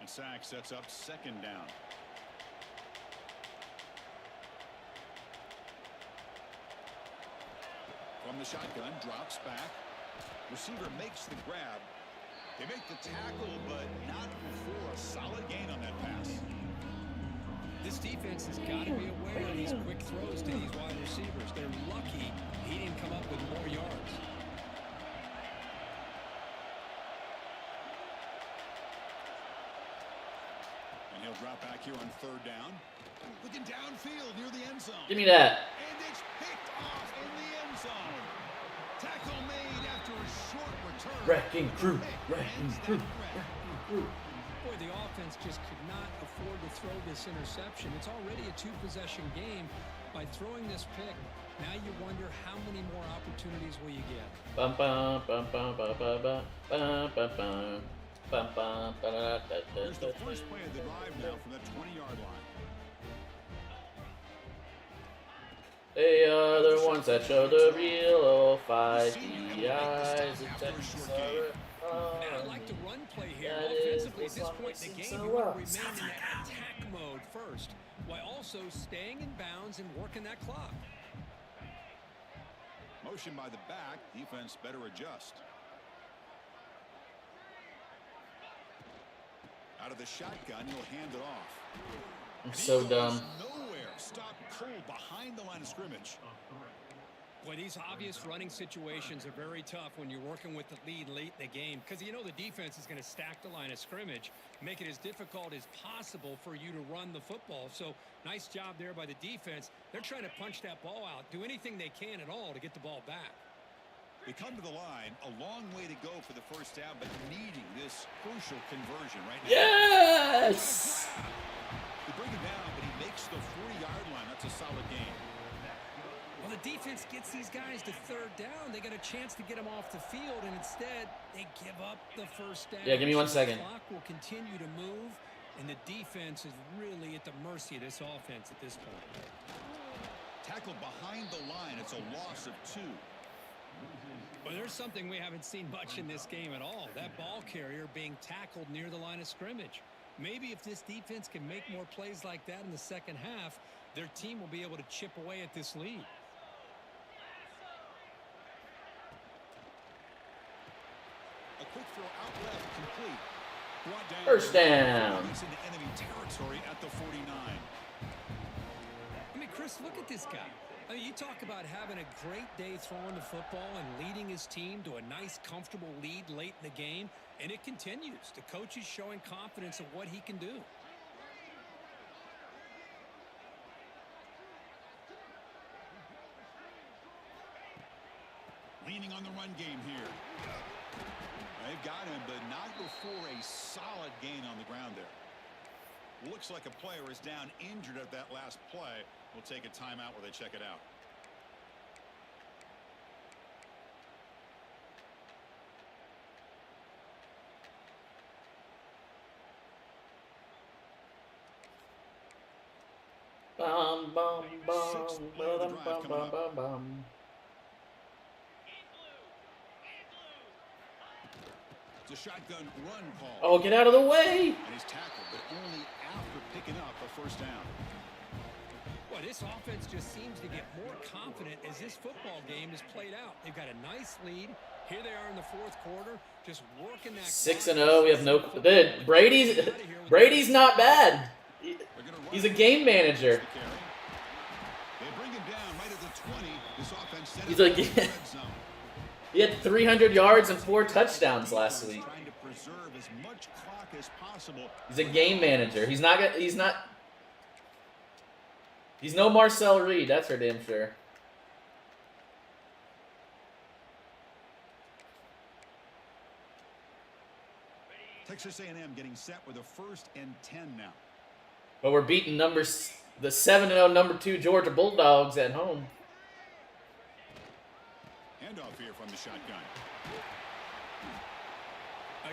[SPEAKER 2] And Sack sets up second down. From the shotgun, drops back. Receiver makes the grab. They make the tackle, but not before a solid gain on that pass.
[SPEAKER 3] This defense has got to be aware of these quick throws to these wide receivers. They're lucky he didn't come up with more yards.
[SPEAKER 2] And he'll drop back here on third down. Looking downfield near the end zone.
[SPEAKER 1] Give me that.
[SPEAKER 2] And it's picked off in the end zone. Tackle made after a short return.
[SPEAKER 1] Wrecking crew. Wrecking crew.
[SPEAKER 3] Boy, the offense just could not afford to throw this interception. It's already a two-possession game. By throwing this pick, now you wonder how many more opportunities will you get.
[SPEAKER 1] Bum bum bum bum bum bum bum bum bum bum. Bum, bum,
[SPEAKER 2] Here's the first play of the drive now from the 20-yard line.
[SPEAKER 1] They are the ones that show the real fight. The eyes of Texas
[SPEAKER 3] Now, I like the run play here. Offensively, at this point in the game, you want to remain in that attack mode first, while also staying in bounds and working that clock.
[SPEAKER 2] Motion by the back. Defense better adjust. Out of the shotgun, he'll hand it off.
[SPEAKER 1] I'm so dumb.
[SPEAKER 2] Nowhere. Stop cold behind the line of scrimmage.
[SPEAKER 3] Boy, these obvious running situations are very tough when you're working with the lead late in the game because you know the defense is going to stack the line of scrimmage, make it as difficult as possible for you to run the football. So nice job there by the defense. They're trying to punch that ball out, do anything they can at all to get the ball back.
[SPEAKER 2] They come to the line, a long way to go for the first down, but needing this crucial conversion right now.
[SPEAKER 1] Yes!
[SPEAKER 2] They bring him down, but he makes the 4-yard line. That's a solid gain.
[SPEAKER 3] Well, the defense gets these guys to third down. They got a chance to get them off the field, and instead they give up the first down.
[SPEAKER 1] Yeah, give me 1 second.
[SPEAKER 3] The clock will continue to move, and the defense is really at the mercy of this offense at this point.
[SPEAKER 2] Tackled behind the line. It's a loss of 2.
[SPEAKER 3] Well, there's something we haven't seen much in this game at all. That ball carrier being tackled near the line of scrimmage. Maybe if this defense can make more plays like that in the second half, their team will be able to chip away at this lead.
[SPEAKER 2] A quick throw out left, complete. Brought down.
[SPEAKER 1] First down.
[SPEAKER 2] He's into enemy territory at the 49.
[SPEAKER 3] I mean, Chris, look at this guy. I mean, you talk about having a great day throwing the football and leading his team to a nice, comfortable lead late in the game, and it continues. The coach is showing confidence of what he can do.
[SPEAKER 2] Leaning on the run game here. They've got him, but not before a solid gain on the ground there. Looks like a player is down injured at that last play. We'll take a timeout while they check it out.
[SPEAKER 1] Bum, bum, bum, bum, bum, bum, bum.
[SPEAKER 2] It's a shotgun run call.
[SPEAKER 1] Oh, get out of the way!
[SPEAKER 2] And he's tackled, but only after picking up a first down.
[SPEAKER 3] Well, this offense just seems to get more confident as this football game is played out. They've got a nice lead. Here they are in the fourth quarter, just working that.
[SPEAKER 1] 6-0. We have no. Brady's not bad. He's a game manager.
[SPEAKER 2] They bring him down right at the 20. This offense set
[SPEAKER 1] He's
[SPEAKER 2] up
[SPEAKER 1] like,
[SPEAKER 2] the red zone.
[SPEAKER 1] he had 300 yards and 4 touchdowns last week.
[SPEAKER 2] Trying to preserve as much clock as possible.
[SPEAKER 1] He's a game manager. He's not. He's no Marcel Reed. That's for damn sure.
[SPEAKER 2] Texas A&M getting set with a 1st and 10 now.
[SPEAKER 1] But we're beating the 7-0 number 2 Georgia Bulldogs at home.
[SPEAKER 2] Handoff here from the shotgun.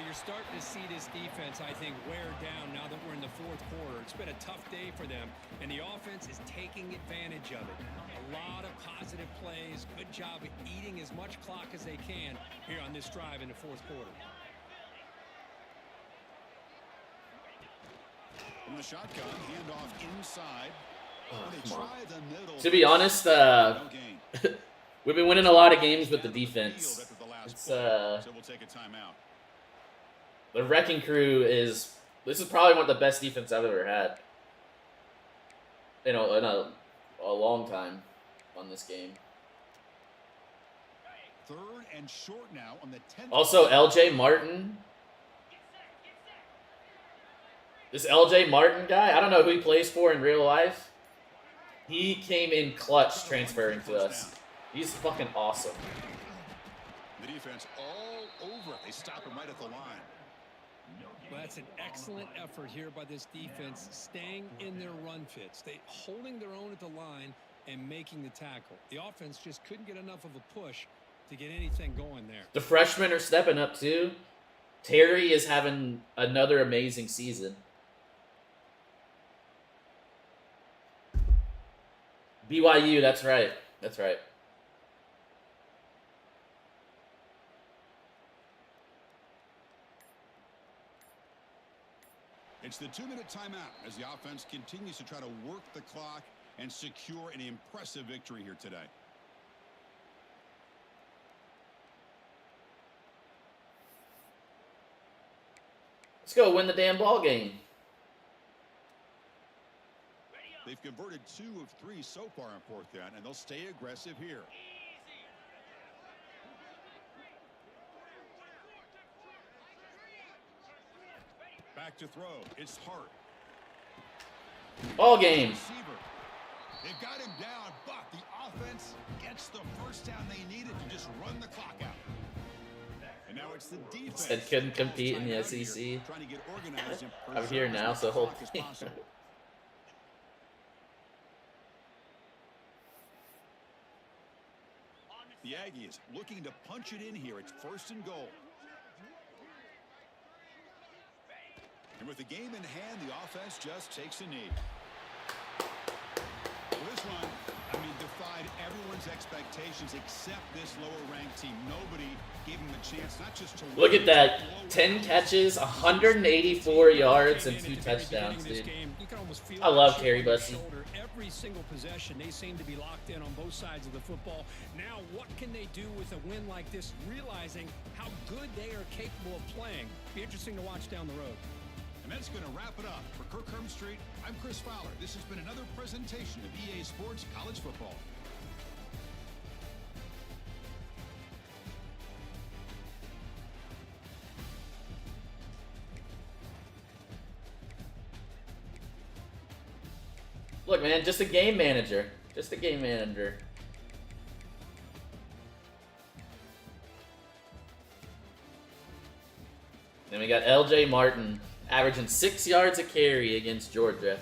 [SPEAKER 3] You're starting to see this defense, I think, wear down now that we're in the fourth quarter. It's been a tough day for them, and the offense is taking advantage of it. A lot of positive plays. Good job of eating as much clock as they can here on this drive in the fourth quarter.
[SPEAKER 2] From the shotgun, handoff inside. They try the middle.
[SPEAKER 1] To be honest,
[SPEAKER 2] No gain.
[SPEAKER 1] we've been winning a lot of games with the defense.
[SPEAKER 2] After the last
[SPEAKER 1] It's
[SPEAKER 2] play, so we'll take a timeout.
[SPEAKER 1] the Wrecking Crew is. This is probably one of the best defense I've ever had. In a long time on this game.
[SPEAKER 2] 3rd and short now on the 10th.
[SPEAKER 1] Also, LJ Martin. This LJ Martin guy, I don't know who he plays for in real life. He came in clutch transferring to us. He's fucking awesome.
[SPEAKER 2] The defense all over it. They stop him right at the line.
[SPEAKER 3] Well, that's an excellent effort here by this defense, staying in their run fits. They holding their own at the line and making the tackle. The offense just couldn't get enough of a push to get anything going there.
[SPEAKER 1] The freshmen are stepping up too. Terry is having another amazing season. BYU, that's right. That's right.
[SPEAKER 2] It's the 2-minute timeout as the offense continues to try to work the clock and secure an impressive victory here today.
[SPEAKER 1] Let's go win the damn ball game.
[SPEAKER 2] They've converted 2 of 3 so far on 4th down, and they'll stay aggressive here. Back to throw. It's Hart.
[SPEAKER 1] Ball game.
[SPEAKER 2] Receiver. They've got him down, but the offense gets the first down they needed to just run the clock out. And now it's the defense.
[SPEAKER 1] Said couldn't compete in the SEC.
[SPEAKER 2] Trying to get organized and
[SPEAKER 1] I'm here now, so hold.
[SPEAKER 2] The Aggies looking to punch it in here. It's 1st and goal. And with the game in hand, the offense just takes a knee. Well, this one, I mean, defied everyone's expectations except this lower-ranked team. Nobody gave him a chance, not just to
[SPEAKER 1] look at that. 10 catches, 184 yards, and 2 touchdowns, dude. I love Terry Bussey.
[SPEAKER 3] Every single possession, they seem to be locked in on both sides of the football. Now, what can they do with a win like this, realizing how good they are capable of playing? Be interesting to watch down the road.
[SPEAKER 2] And that's going to wrap it up. For Kirk Street, I'm Chris Fowler. This has been another presentation of EA Sports College Football.
[SPEAKER 1] Look, man, just a game manager. Just a game manager. Then we got LJ Martin averaging 6 yards a carry against Georgia.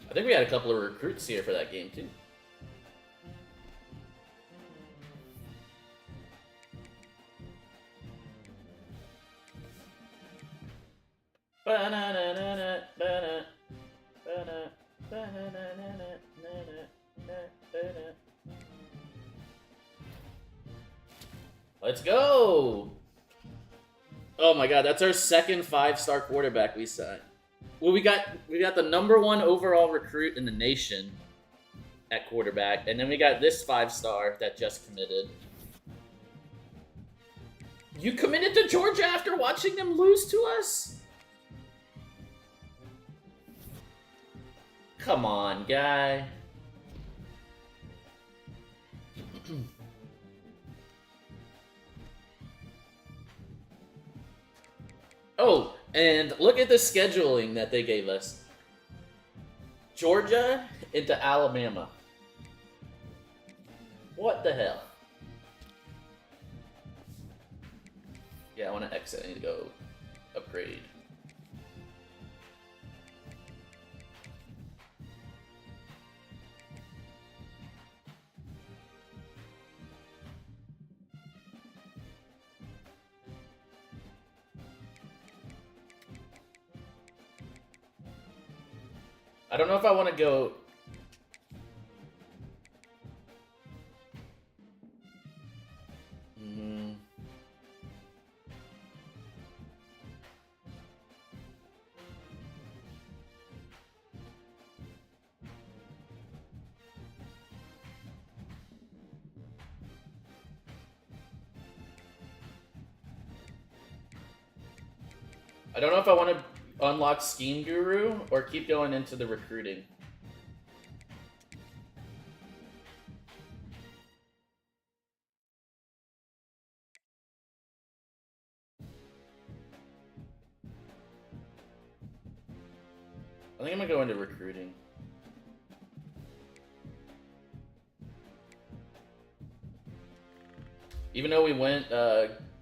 [SPEAKER 1] I think we had a couple of recruits here for that game, too. Let's go! Oh my god, that's our second 5-star quarterback we signed. Well, we got the #1 overall recruit in the nation at quarterback, and then we got this 5-star that just committed. You committed to Georgia after watching them lose to us? Come on, guy. Oh, and look at the scheduling that they gave us. Georgia into Alabama. What the hell? Yeah, I want to exit. I need to go upgrade. I don't know if I want to go... I don't know if I want to unlock Scheme Guru or keep going into the recruiting. I think I'm gonna go into recruiting. Even though we went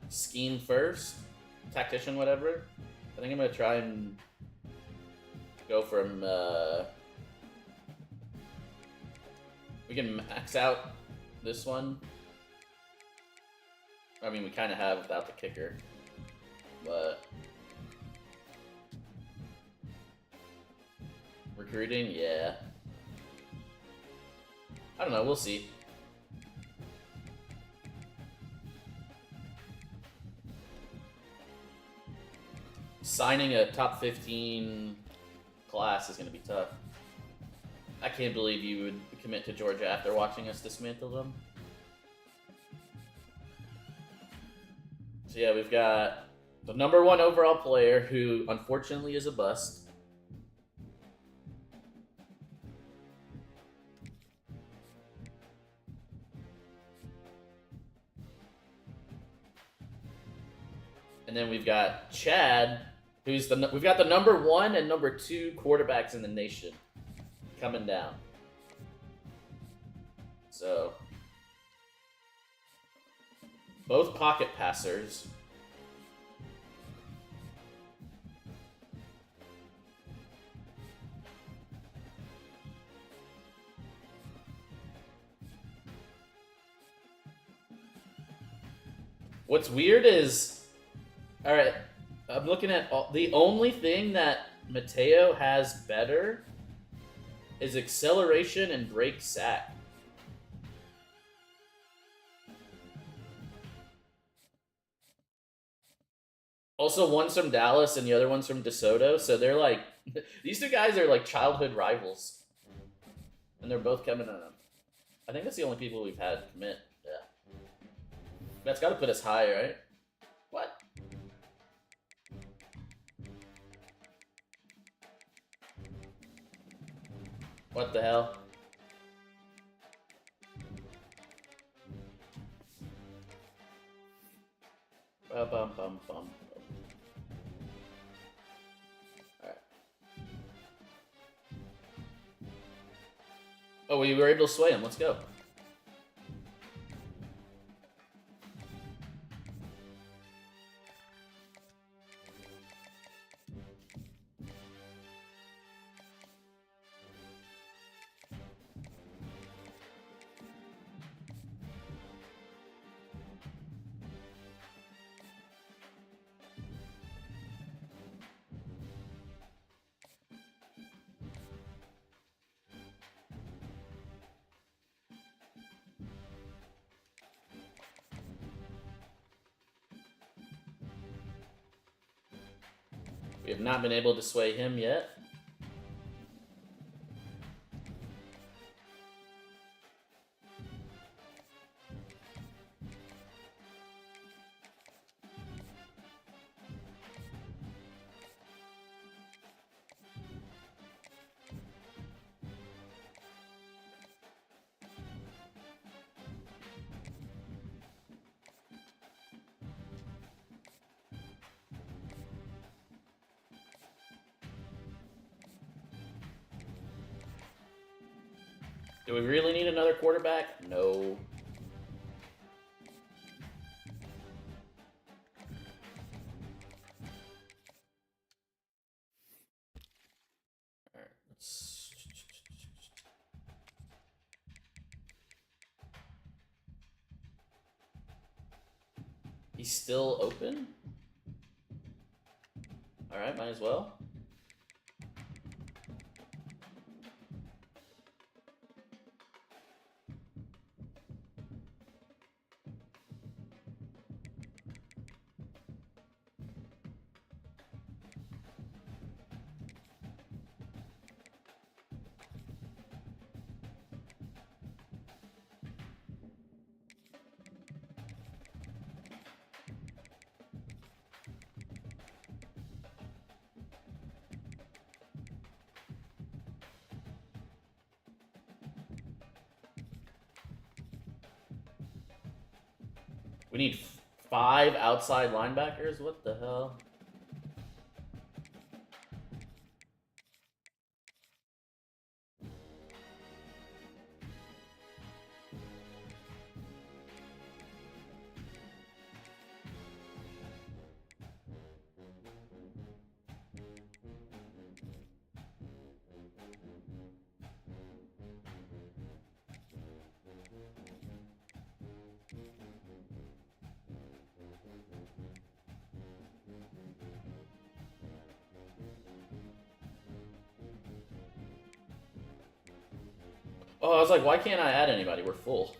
[SPEAKER 1] scheme first, tactician, whatever, I think I'm gonna try and go from we can max out this one. I mean, we kind of have without the kicker, but recruiting, yeah. I don't know, we'll see. Signing a top 15 class is going to be tough. I can't believe you would commit to Georgia after watching us dismantle them. So yeah, we've got the #1 overall player who unfortunately is a bust. And then we've got Chad, who's we've got the #1 and #2 quarterbacks in the nation coming down. So, both pocket passers. What's weird is, all right, I'm looking at the only thing that Mateo has better is acceleration and break sack. Also, one's from Dallas and the other one's from DeSoto, so they're like, these two guys are like childhood rivals. And they're both coming on. I think that's the only people we've had commit. Yeah. That's got to put us high, right? What? What the hell? Bum, bum, bum, bum. Alright. Oh, we were able to sway him. Let's go. We have not been able to sway him yet. Do we really need another quarterback? No. Alright, let's... He's still open? Alright, might as well. We need 5 outside linebackers? What the hell? Oh, I was like, why can't I add anybody? We're full.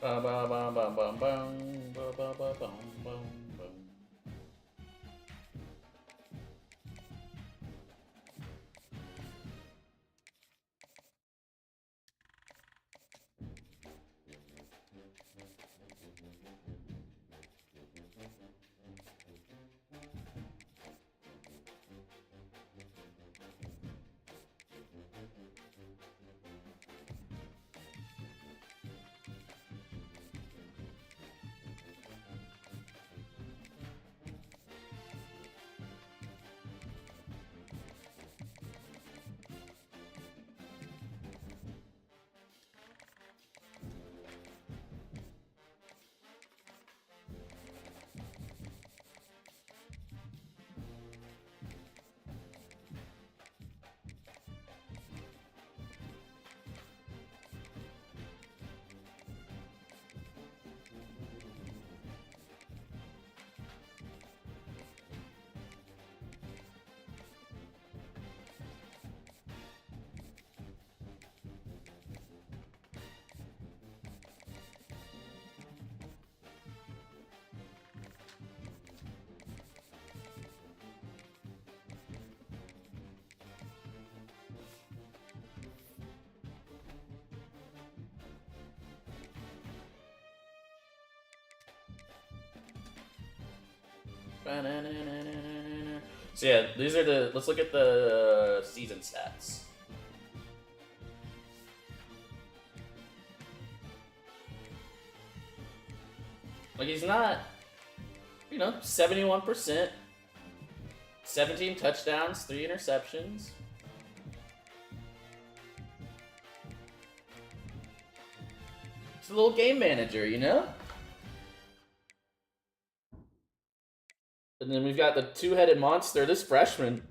[SPEAKER 1] Ba ba ba ba ba ba ba ba ba ba ba. So yeah, these are the. Let's look at the season stats. Like he's not, 71%, 17 touchdowns, 3 interceptions. It's a little game manager, And then we've got the two-headed monster, this freshman.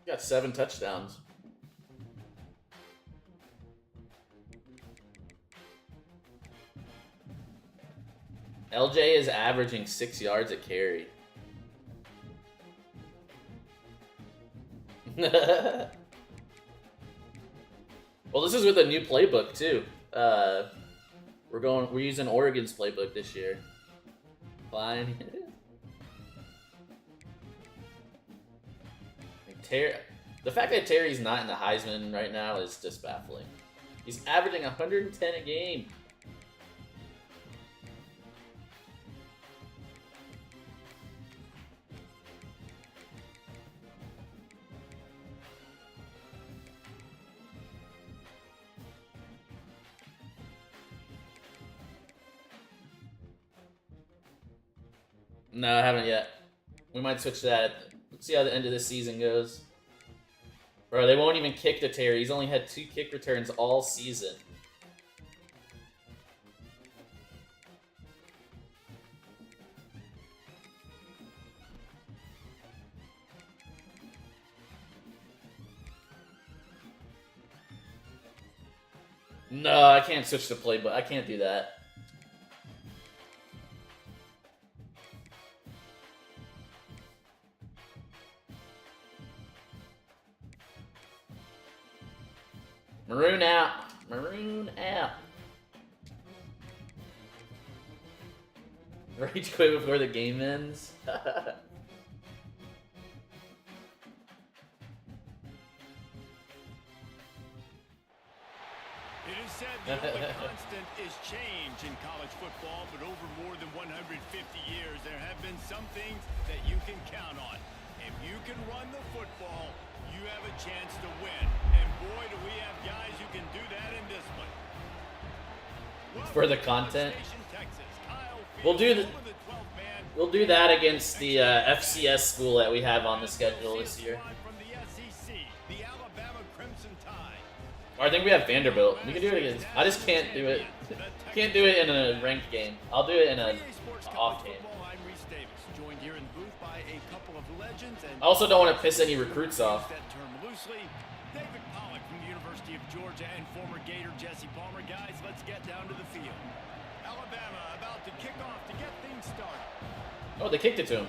[SPEAKER 1] Got 7 touchdowns. LJ is averaging 6 yards a carry. Well, this is with a new playbook too. We're using Oregon's playbook this year. Fine. The fact that Terry's not in the Heisman right now is just baffling. He's averaging 110 a game. No, I haven't yet. We might switch that. Let's see how the end of this season goes. Bro, they won't even kick to Terry. He's only had 2 kick returns all season. No, I can't switch to playbook. I can't do that. Maroon out. Maroon out. Rage quit before the game ends.
[SPEAKER 2] It is said the only constant is change in college football, but over more than 150 years, there have been some things that you can count on. If you can run the football, you have a chance to win. And boy, do we have guys who can do that in this one.
[SPEAKER 1] For the content, we'll do that against the FCS school that we have on the schedule this year. Or I think we have Vanderbilt. We can do it against. I just can't do it. Can't do it in a ranked game. I'll do it in an off game. I also don't want to piss any recruits off.
[SPEAKER 2] David Pollock from the University of Georgia and former Gator Jesse Palmer. Guys, let's get down to the field. Alabama about to kick off to get things started.
[SPEAKER 1] Oh, they kicked it to him.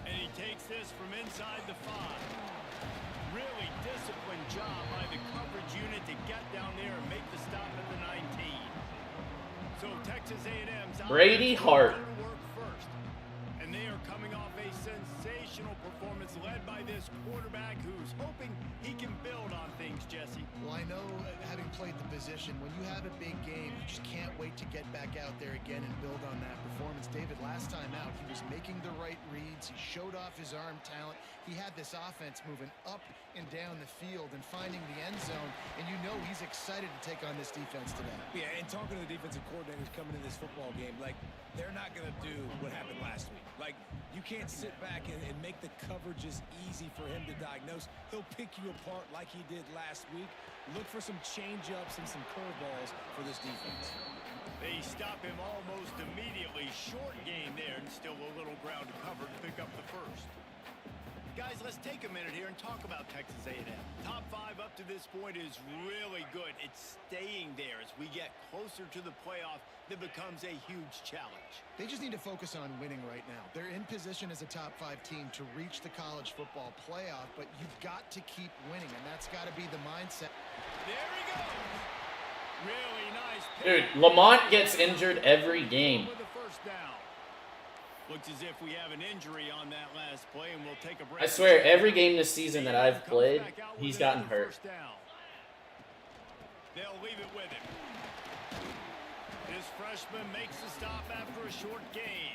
[SPEAKER 2] And he takes this from inside the 5. Really disciplined job by the coverage unit to get down there and make the stop at the 19.
[SPEAKER 4] So Texas A&M's
[SPEAKER 1] Brady Hart.
[SPEAKER 4] work first. And they are coming off a sensational performance led by this quarterback who's hoping he can build on things, Jesse.
[SPEAKER 5] Well, I know, having played the position, when you have a big game, you just can't wait to get back out there again and build on that performance. David, last time out, he was making the right reads. He showed off his arm talent. He had this offense moving up and down the field and finding the end zone, and you know he's excited to take on this defense today.
[SPEAKER 6] Yeah, and talking to the defensive coordinators coming in this football game, like, they're not going to do what happened last week. Like, you can't sit back and make the coverages easy for him to diagnose. He'll pick you apart like he did last week. Look for some change-ups and some curveballs for this defense.
[SPEAKER 4] They stop him almost immediately. Short game there, and still a little ground to cover to pick up the first. Guys, let's take a minute here and talk about Texas A&M. Top 5 up to this point is really good. It's staying there as we get closer to the playoff that becomes a huge challenge.
[SPEAKER 5] They just need to focus on winning right now. They're in position as a top 5 team to reach the college football playoff, but you've got to keep winning, and that's got to be the mindset.
[SPEAKER 4] There he goes. Really nice.
[SPEAKER 1] Dude, Lamont gets injured every game.
[SPEAKER 4] With the first down. Looks as if we have an injury on that last play, and we'll take a break.
[SPEAKER 1] I swear, every game this season that I've played, he's gotten hurt.
[SPEAKER 4] They'll leave it with him. This freshman makes the stop after a short gain.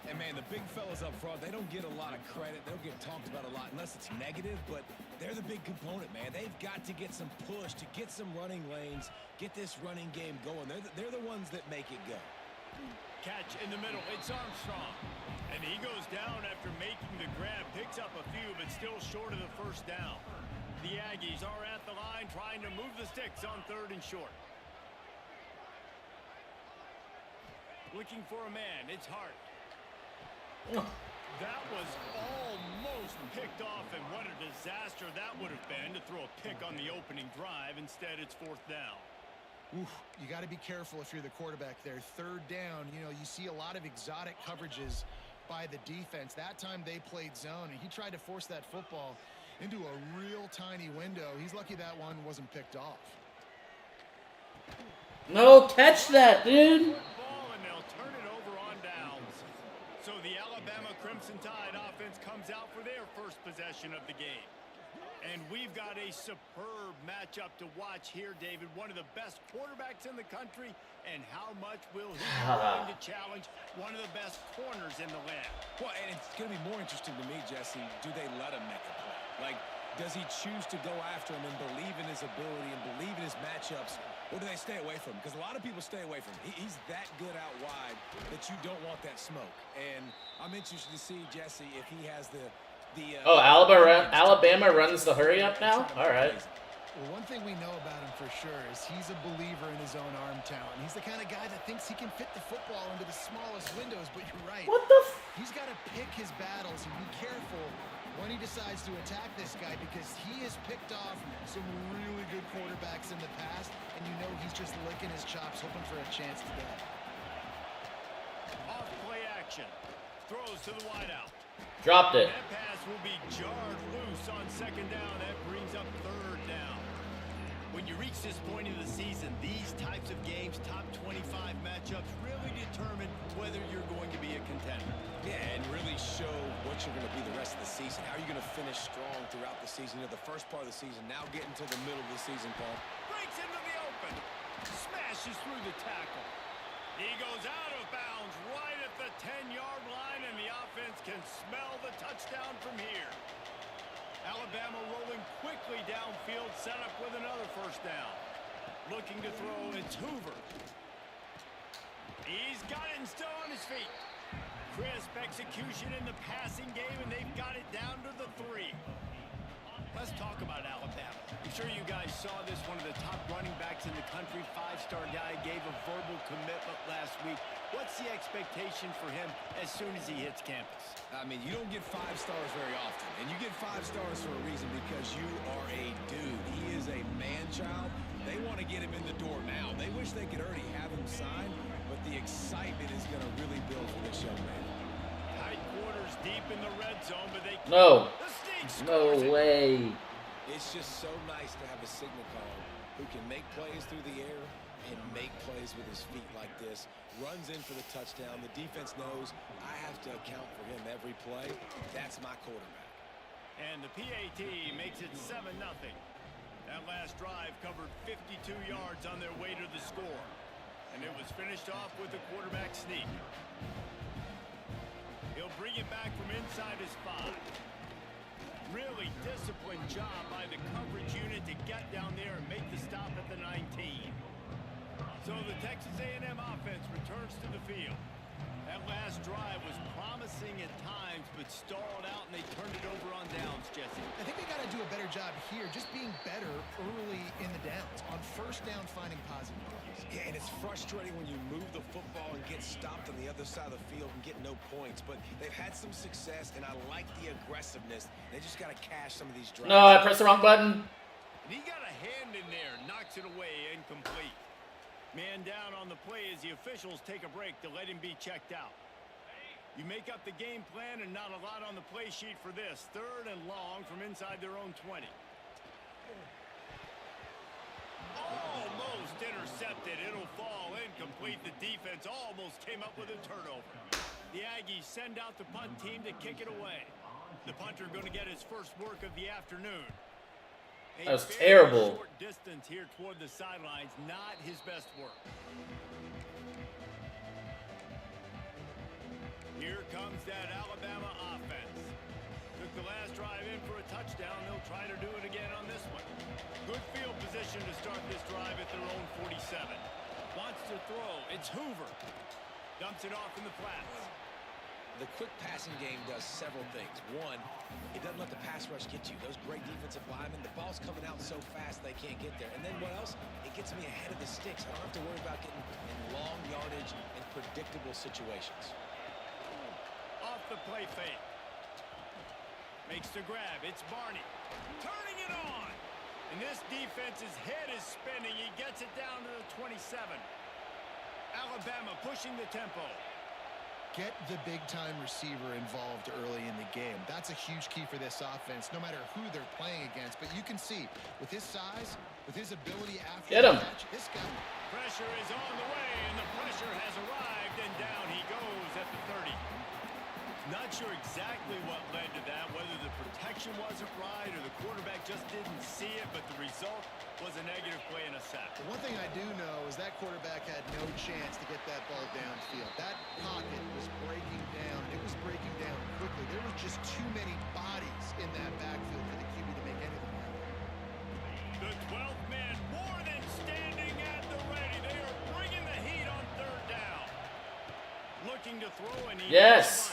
[SPEAKER 6] And, man, the big fellas up front, they don't get a lot of credit. They don't get talked about a lot unless it's negative, but they're the big component, man. They've got to get some push, to get some running lanes, get this running game going. They're the ones that make it go.
[SPEAKER 4] Catch in the middle. It's Armstrong. And he goes down after making the grab. Picks up a few, but still short of the first down. The Aggies are at the line trying to move the sticks on 3rd and short. Looking for a man. It's Hart. That was almost picked off, and what a disaster that would have been to throw a pick on the opening drive. Instead, it's 4th down.
[SPEAKER 5] Oof, you got to be careful if you're the quarterback there. 3rd down, you know, you see a lot of exotic coverages by the defense. That time they played zone, and he tried to force that football into a real tiny window. He's lucky that one wasn't picked off.
[SPEAKER 1] No, catch that, dude.
[SPEAKER 4] Ball, and they'll turn it over on downs. So the Alabama Crimson Tide offense comes out for their first possession of the game. And we've got a superb matchup to watch here, David. One of the best quarterbacks in the country. And how much will he be willing to challenge one of the best corners in the land?
[SPEAKER 6] Well, and it's going to be more interesting to me, Jesse, do they let him make a play? Like, does he choose to go after him and believe in his ability and believe in his matchups, or do they stay away from him? Because a lot of people stay away from him. He's that good out wide that you don't want that smoke. And I'm interested to see, Jesse, if he has the
[SPEAKER 1] Alabama runs the hurry up now? All right.
[SPEAKER 5] Well, one thing we know about him for sure is he's a believer in his own arm talent. He's the kind of guy that thinks he can fit the football into the smallest windows, but you're right.
[SPEAKER 1] What the
[SPEAKER 5] He's got to pick his battles and be careful when he decides to attack this guy, because he has picked off some really good quarterbacks in the past, and you know he's just licking his chops, hoping for a chance today.
[SPEAKER 4] Off play action. Throws to the wideout.
[SPEAKER 1] Dropped it.
[SPEAKER 4] That pass will be jarred loose on 2nd down. That brings up 3rd down. When you reach this point in the season, these types of games, top 25 matchups, really determine whether you're going to be a contender.
[SPEAKER 6] Yeah, and really show what you're going to be the rest of the season. How are you going to finish strong throughout the season? You know, the first part of the season, now getting to the middle of the season, Paul.
[SPEAKER 4] Breaks into the open. Smashes through the tackle. He goes out of bounds right at the 10-yard line, and the offense can smell the touchdown from here. Alabama rolling quickly downfield, set up with another 1st down. Looking to throw, it's Hoover. He's got it and still on his feet. Crisp execution in the passing game, and they've got it down to the 3. Let's talk about Alabama. I'm sure you guys saw this. One of the top running backs in the country, 5-star guy, gave a verbal commitment last week. What's the expectation for him as soon as he hits campus?
[SPEAKER 6] I mean, you don't get 5 stars very often, and you get 5 stars for a reason, because you are a dude. He is a man-child. They want to get him in the door now. They wish they could already have him signed, but the excitement is going to really build for this young man.
[SPEAKER 4] Tight quarters deep in the red zone, but they...
[SPEAKER 1] No.
[SPEAKER 4] The Sneak
[SPEAKER 1] No
[SPEAKER 4] scores it.
[SPEAKER 1] way.
[SPEAKER 6] It's just so nice to have a signal caller who can make plays through the air and make plays plays with his feet like this, runs in for the touchdown. The defense knows I have to account for him every play. That's my quarterback.
[SPEAKER 4] And the PAT makes it 7-0. That last drive covered 52 yards on their way to the score. And it was finished off with a quarterback sneak. He'll bring it back from inside his 5. Really disciplined job by the coverage unit to get down there and make the stop at the 19. So the Texas A&M offense returns to the field. That last drive was promising at times, but stalled out, and they turned it over on downs, Jesse.
[SPEAKER 5] I think they got to do a better job here, just being better early in the downs. On first down, finding positive plays.
[SPEAKER 6] Yeah, and it's frustrating when you move the football and get stopped on the other side of the field and get no points. But they've had some success, and I like the aggressiveness. They just got to cash some of these drives.
[SPEAKER 1] No, I pressed the wrong button.
[SPEAKER 4] And he got a hand in there, knocks it away, incomplete. Man down on the play as the officials take a break to let him be checked out. You make up the game plan and not a lot on the play sheet for this. 3rd and long from inside their own 20. Almost intercepted. It'll fall incomplete. The defense almost came up with a turnover. The Aggies send out the punt team to kick it away. The punter going to get his first work of the afternoon.
[SPEAKER 1] That was terrible.
[SPEAKER 4] Short distance here toward the sidelines, not his best work. Here comes that Alabama offense. Took the last drive in for a touchdown. They'll try to do it again on this one. Good field position to start this drive at their own 47. Wants to throw. It's Hoover. Dumps it off in the flats.
[SPEAKER 6] The quick passing game does several things. One, it doesn't let the pass rush get you. Those great defensive linemen, the ball's coming out so fast they can't get there. And then what else? It gets me ahead of the sticks. I don't have to worry about getting in long yardage and predictable situations.
[SPEAKER 4] Off the play fake. Makes the grab. It's Barney. Turning it on. And this defense's head is spinning. He gets it down to the 27. Alabama pushing the tempo.
[SPEAKER 5] Get the big-time receiver involved early in the game. That's a huge key for this offense, no matter who they're playing against. But you can see, with his size, with his ability after the catch, this guy...
[SPEAKER 4] Pressure is on the way, and the pressure has arrived, and down he goes at the 30. Not sure exactly what led to that, whether the protection wasn't right or the quarterback just didn't see it, but the result was a negative play and a sack.
[SPEAKER 5] The one thing I do know is that quarterback had no chance to get that ball downfield. That pocket was breaking down. It was breaking down quickly. There were just too many bodies in that backfield for the QB to make anything happen.
[SPEAKER 4] The 12th man more than standing at the ready. They are bringing the heat on 3rd down. Looking to throw, and he
[SPEAKER 1] yes.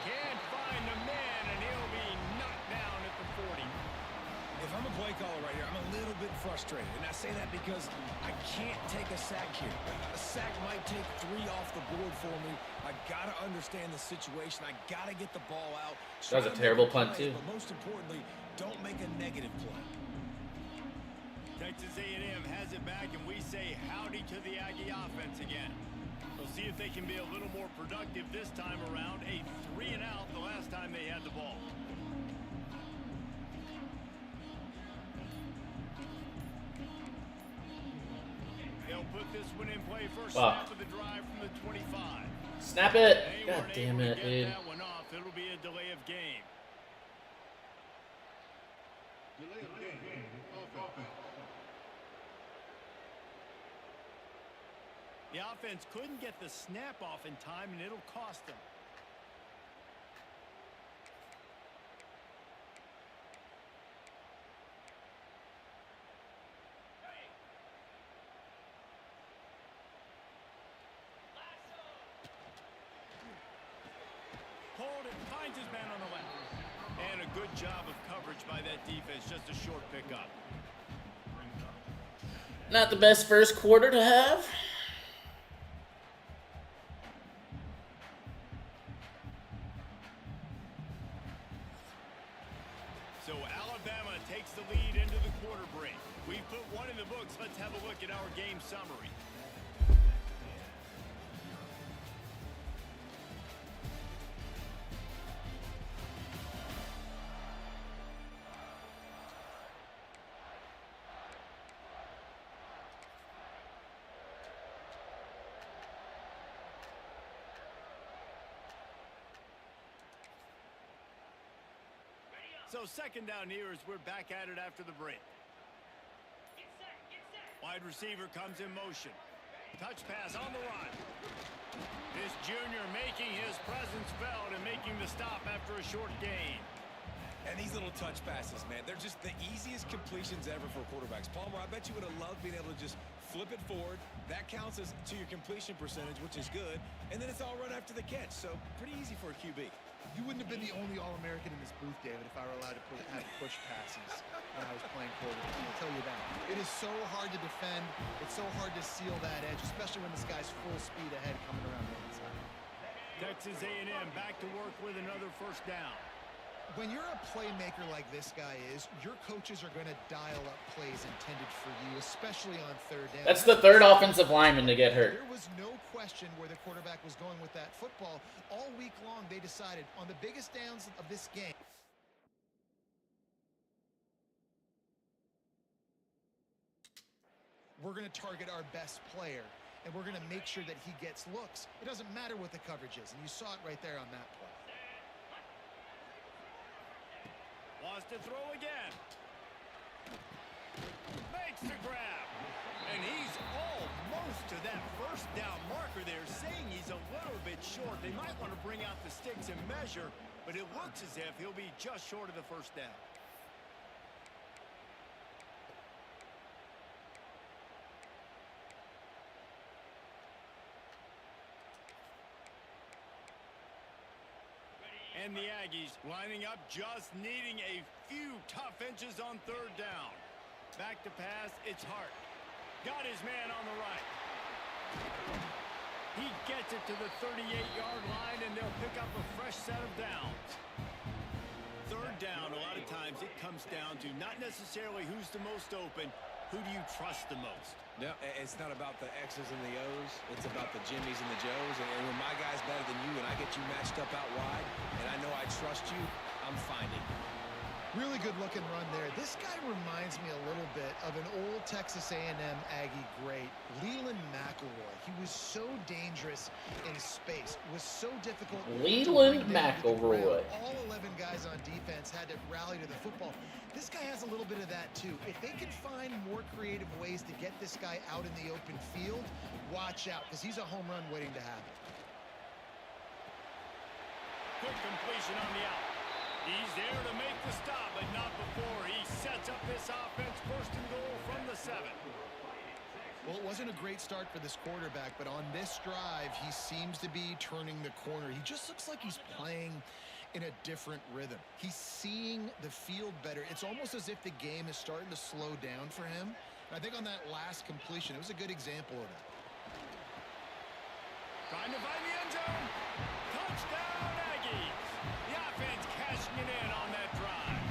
[SPEAKER 4] Can't find the man, and he'll be knocked down at the 40.
[SPEAKER 6] If I'm a play caller right here, I'm a little bit frustrated. And I say that because I can't take a sack here. A sack might take 3 off the board for me. I got to understand the situation. I got to get the ball out.
[SPEAKER 1] That was a terrible punt, too.
[SPEAKER 6] But most importantly, don't make a negative play.
[SPEAKER 4] Texas A&M has it back, and we say howdy to the Aggie offense again. We'll see if they can be a little more productive this time around. A 3-and-out the last time they had the ball. They'll put this one in play first snap of the drive from the 25.
[SPEAKER 1] Snap it. God damn it, dude.
[SPEAKER 4] That one off. It'll be a delay of game.
[SPEAKER 2] Delay of game. Offense.
[SPEAKER 4] The offense couldn't get the snap off in time, and it'll cost them. Pulled and finds his man on the left. And a good job of coverage by that defense. Just a short pickup.
[SPEAKER 1] Not the best first quarter to have.
[SPEAKER 4] So Alabama takes the lead into the quarter break. We've put one in the books. Let's have a look at our game summary. So second down here as we're back at it after the break. Wide receiver comes in motion. Touch pass on the run. This junior making his presence felt and making the stop after a short gain.
[SPEAKER 6] And these little touch passes, man, they're just the easiest completions ever for quarterbacks. Palmer, I bet you would have loved being able to just flip it forward. That counts as to your completion percentage, which is good. And then it's all run after the catch, so pretty easy for a QB.
[SPEAKER 5] You wouldn't have been the only All-American in this booth, David, if I were allowed to have push passes when I was playing quarterback. I'll tell you that. It is so hard to defend. It's so hard to seal that edge, especially when this guy's full speed ahead coming around the inside.
[SPEAKER 4] Texas A&M back to work with another first down.
[SPEAKER 5] When you're a playmaker like this guy is, your coaches are going to dial up plays intended for you, especially on third down.
[SPEAKER 1] That's the third offensive lineman to get hurt.
[SPEAKER 5] There was no question where the quarterback was going with that football. All week long, they decided on the biggest downs of this game. We're going to target our best player, and we're going to make sure that he gets looks. It doesn't matter what the coverage is, and you saw it right there on that play.
[SPEAKER 4] Wants to throw again. Makes the grab. And he's almost to that first down marker there, saying he's a little bit short. They might want to bring out the sticks and measure, but it looks as if he'll be just short of the first down. And the Aggies lining up, just needing a few tough inches on third down. Back to pass, it's Hart. Got his man on the right. He gets it to the 38-yard line, and they'll pick up a fresh set of downs. Third down, a lot of times it comes down to not necessarily who's the most open, who do you trust the most?
[SPEAKER 6] No, it's not about the X's and the O's. It's about the Jimmies and the Joes. And when my guy's better than you and I get you matched up out wide and I know I trust you, I'm finding.
[SPEAKER 5] Really good looking run there. This guy reminds me a little bit of an old Texas A&M Aggie great, Leland McElroy. He was so dangerous in space, was so difficult.
[SPEAKER 1] Leland McElroy.
[SPEAKER 5] All 11 guys on defense had to rally to the football. This guy has a little bit of that too. If they can find more creative ways to get this guy out in the open field, watch out, because he's a home run waiting to happen.
[SPEAKER 4] Good completion on the out. He's there to make the stop, but not before. He sets up this offense first and goal from the 7.
[SPEAKER 5] Well, it wasn't a great start for this quarterback, but on this drive, he seems to be turning the corner. He just looks like he's playing in a different rhythm. He's seeing the field better. It's almost as if the game is starting to slow down for him. And I think on that last completion, it was a good example of that.
[SPEAKER 4] Trying to find the end zone. Touchdown, Aggies. The offense cashing it in on that drive.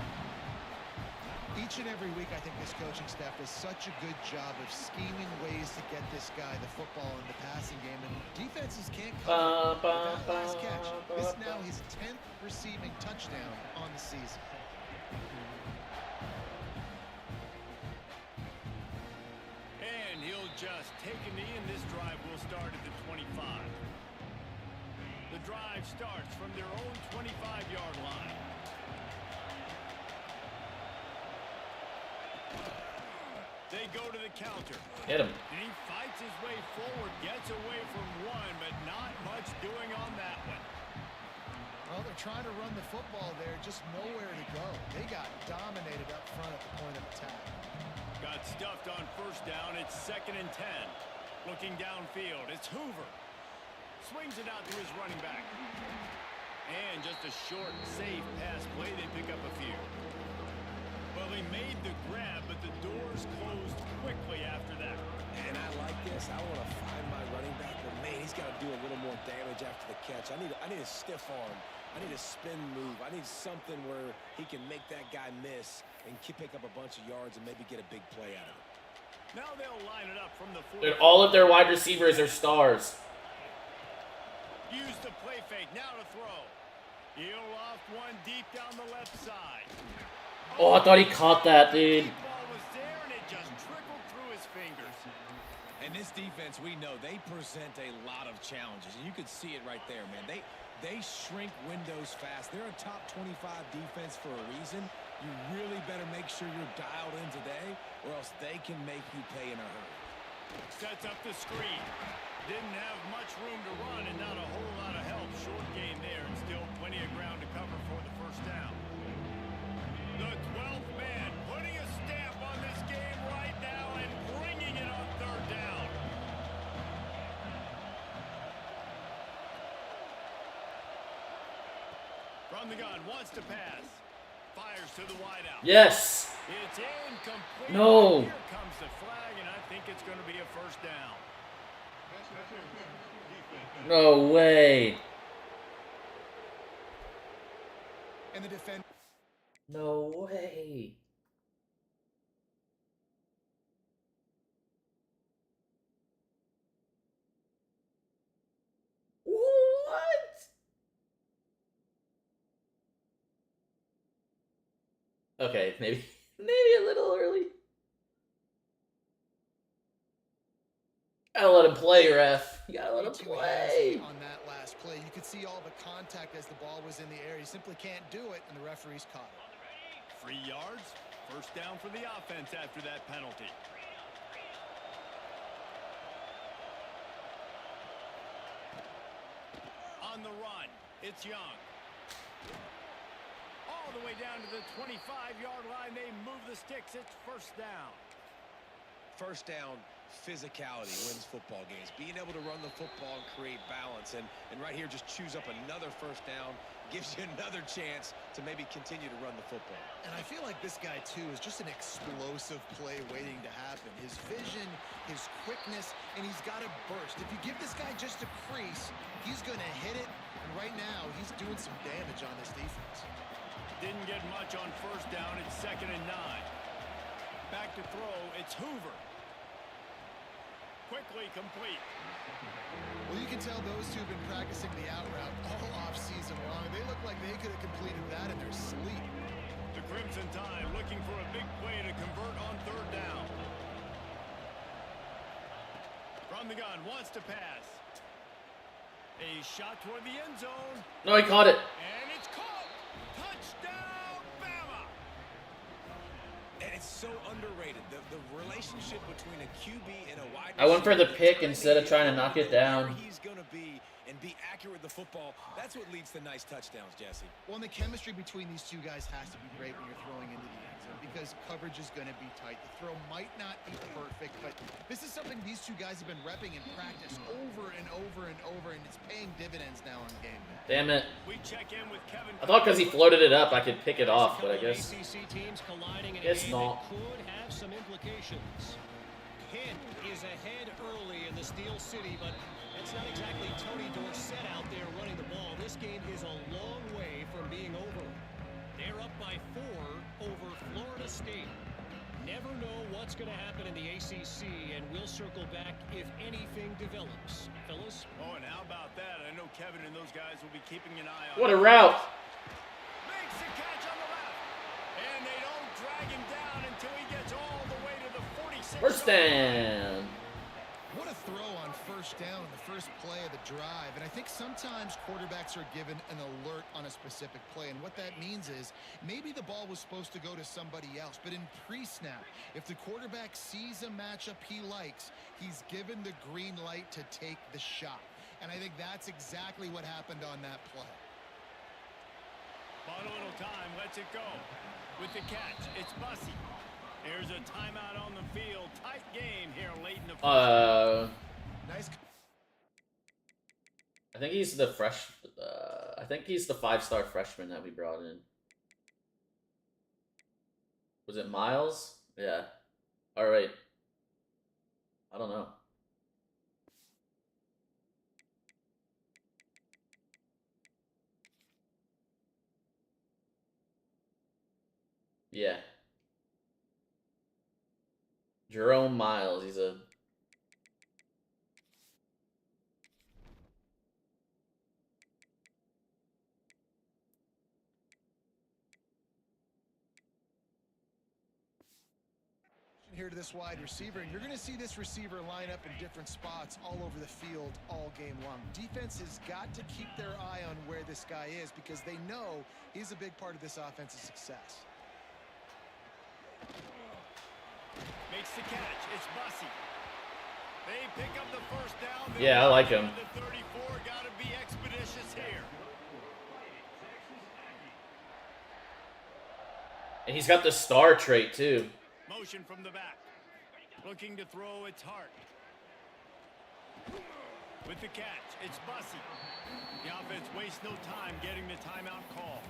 [SPEAKER 5] Each and every week, I think this coaching staff does such a good job of scheming ways to get this guy the football in the passing game, and defenses can't cover that last catch. This is now his 10th receiving touchdown on the season.
[SPEAKER 4] And he'll just take a knee, and this drive will start at the 25. The drive starts from their own 25-yard line. They go to the counter.
[SPEAKER 1] Hit him.
[SPEAKER 4] And he fights his way forward, gets away from one, but not much doing on that one.
[SPEAKER 5] Well, they're trying to run the football there, just nowhere to go. They got dominated up front at the point of attack.
[SPEAKER 4] Got stuffed on first down. It's 2nd and 10. Looking downfield, it's Hoover. Swings it out to his running back. And just a short, safe pass play. They pick up a few. Well, they made the grab, but the doors closed quickly after that.
[SPEAKER 6] And I like this. I want to find my running back, but man, he's got to do a little more damage after the catch. I need a stiff arm. I need a spin move. I need something where he can make that guy miss and pick up a bunch of yards and maybe get a big play out of it.
[SPEAKER 4] Now they'll line it up from the 40.
[SPEAKER 1] Dude, all of their wide receivers are stars.
[SPEAKER 4] Use the play fake. Now to throw. He'll off one deep down the left side.
[SPEAKER 1] Oh, I thought he caught that, dude.
[SPEAKER 4] The ball was there, and it just trickled through his fingers.
[SPEAKER 6] And this defense, we know, they present a lot of challenges. And you could see it right there, man. They shrink windows fast. They're a top 25 defense for a reason. You really better make sure you're dialed in today, or else they can make you pay in a hurry.
[SPEAKER 4] Sets up the screen. Didn't have much room to run and not a whole lot of help. Short game there and still plenty of ground to cover for the first down. The 12th man putting a stamp on this game right now and bringing it on third down. From the gun, wants to pass. Fires to the wideout.
[SPEAKER 1] Yes.
[SPEAKER 4] It's incomplete.
[SPEAKER 1] No.
[SPEAKER 4] Here comes the flag, and I think it's going to be a first down.
[SPEAKER 1] No way.
[SPEAKER 5] And the defense.
[SPEAKER 1] No way. What? Okay, maybe a little early. Gotta let him play, ref. You gotta let him play.
[SPEAKER 5] On that last play, you could see all the contact as the ball was in the air. He simply can't do it, and the referees caught it.
[SPEAKER 4] 3 yards, first down for the offense after that penalty. On the run, it's Young. All the way down to the 25-yard line. They move the sticks. It's first down.
[SPEAKER 6] First down, physicality wins football games. Being able to run the football and create balance. And right here, just choose up another first down. Gives you another chance to maybe continue to run the football.
[SPEAKER 5] And I feel like this guy, too, is just an explosive play waiting to happen. His vision, his quickness, and he's got to burst. If you give this guy just a crease, he's going to hit it. And right now, he's doing some damage on this defense.
[SPEAKER 4] Didn't get much on first down. It's 2nd and 9. Back to throw. It's Hoover. Quickly complete.
[SPEAKER 5] Well, you can tell those two have been practicing the out route all off-season long. They look like they could have completed that in their sleep.
[SPEAKER 4] The Crimson Tide looking for a big play to convert on third down. From the gun, wants to pass. A shot toward the end zone.
[SPEAKER 1] No, he caught it.
[SPEAKER 4] And it's caught. Touchdown, Bama.
[SPEAKER 6] And it's so underrated. The relationship between a QB and a wide
[SPEAKER 1] I went for the
[SPEAKER 6] receiver,
[SPEAKER 1] pick instead of trying to knock it down.
[SPEAKER 6] where he's going to be and be accurate with the football. That's what leads to nice touchdowns, Jesse.
[SPEAKER 5] Well, and the chemistry between these two guys has to be great when you're throwing into the end zone because coverage is going to be tight. The throw might not be perfect, but this is something these two guys have been repping in practice over and over and over, and it's paying dividends now on game day.
[SPEAKER 1] Damn it.
[SPEAKER 4] We check in with Kevin.
[SPEAKER 1] I thought because he floated it up, I could pick it off, but I guess it's not.
[SPEAKER 7] Could have some implications. Pitt is ahead early in the Steel City, but it's not exactly Tony Dorsett out there running the ball. This game is a long way from being over. They're up by 4 over Florida State. Never know what's going to happen in the ACC, and we'll circle back if anything develops. Phyllis?
[SPEAKER 4] Oh, and how about that? I know Kevin and those guys will be keeping an eye on.
[SPEAKER 1] What a route.
[SPEAKER 4] Makes the catch on the left. And they don't drag him down until he gets all the way to the 46.
[SPEAKER 1] First down.
[SPEAKER 5] What a throw on first down, the first play of the drive. And I think sometimes quarterbacks are given an alert on a specific play. And what that means is maybe the ball was supposed to go to somebody else. But in pre-snap, if the quarterback sees a matchup he likes, he's given the green light to take the shot. And I think that's exactly what happened on that play.
[SPEAKER 4] Bought a little time, lets it go. With the catch, it's Bussey. There's a timeout on the field. Tight game here late in the first.
[SPEAKER 5] Nice.
[SPEAKER 1] I think he's the I think he's the 5-star freshman that we brought in. Was it Miles? Yeah. All right. I don't know. Yeah. Jerome Miles, he's a...
[SPEAKER 5] here to this wide receiver, and you're going to see this receiver line up in different spots all over the field all game long. Defense has got to keep their eye on where this guy is because they know he's a big part of this offense's success.
[SPEAKER 4] Makes the catch. It's Bussy. They pick up the first down.
[SPEAKER 1] Yeah, I like him.
[SPEAKER 4] The 34 got to be expeditious here.
[SPEAKER 1] And he's got the star trait too.
[SPEAKER 4] Motion from the back. Looking to throw, it's Hart. With the catch, it's Bussy. The offense wastes no time getting the timeout call.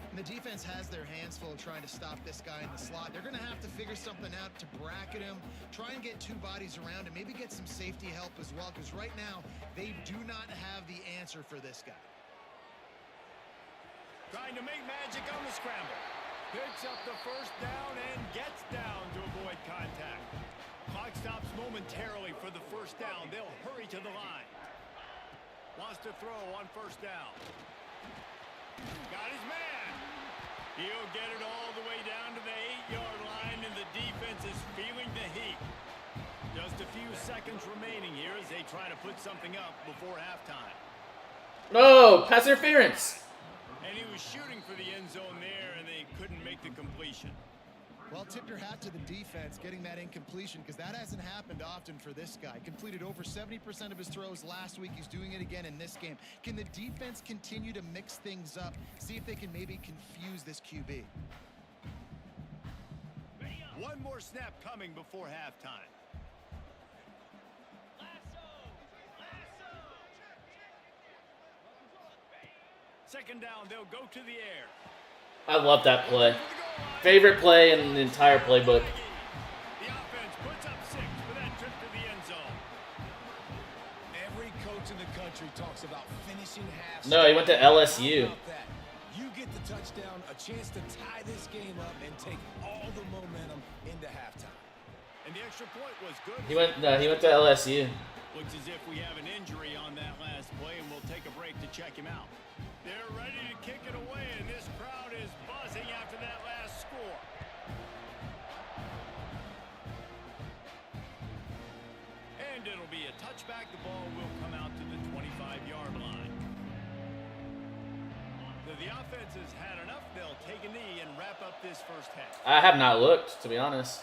[SPEAKER 5] And the defense has their hands full trying to stop this guy in the slot. They're going to have to figure something out to bracket him, try and get two bodies around him, maybe get some safety help as well, because right now they do not have the answer for this guy.
[SPEAKER 4] Trying to make magic on the scramble. Picks up the first down and gets down to avoid contact. Clock stops momentarily for the first down. They'll hurry to the line. Wants to throw on first down. Got his man. He'll get it all the way down to the 8-yard line, and the defense is feeling the heat. Just a few seconds remaining here as they try to put something up before halftime.
[SPEAKER 1] No, pass interference.
[SPEAKER 4] And he was shooting for the end zone there, and they couldn't make the completion.
[SPEAKER 5] Well, tip your hat to the defense getting that incompletion because that hasn't happened often for this guy. Completed over 70% of his throws last week. He's doing it again in this game. Can the defense continue to mix things up? See if they can maybe confuse this QB.
[SPEAKER 4] One more snap coming before halftime. Second down, they'll go to the air.
[SPEAKER 1] I love that play. Favorite play in the entire playbook.
[SPEAKER 4] The offense puts up 6 for that trip to the end zone.
[SPEAKER 6] Every coach in the country talks about finishing half.
[SPEAKER 1] No, he went to LSU.
[SPEAKER 6] How about that? You get the touchdown, a chance to tie this game up and take all the momentum into halftime.
[SPEAKER 4] And the extra point was good.
[SPEAKER 1] He went to LSU.
[SPEAKER 4] Looks as if we have an injury on that last play, and we'll take a break to check him out. They're ready to kick it away, and this crowd is buzzing after that last score. And it'll be a touchback. The ball will come out to the 25-yard line. The offense has had enough. They'll take a knee and wrap up this first half.
[SPEAKER 1] I have not looked, to be honest.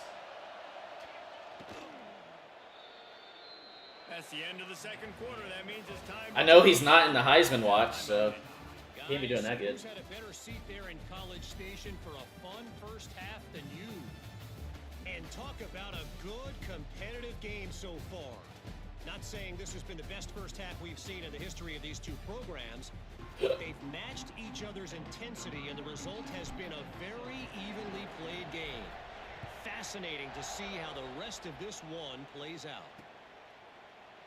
[SPEAKER 4] That's the end of the second quarter. That means it's time.
[SPEAKER 1] I know he's not in the Heisman watch, so he can't be doing that good.
[SPEAKER 7] Who's had a better seat there in College Station for a fun first half than you? And talk about a good competitive game so far. Not saying this has been the best first half we've seen in the history of these two programs, but they've matched each other's intensity, and the result has been a very evenly played game. Fascinating to see how the rest of this one plays out.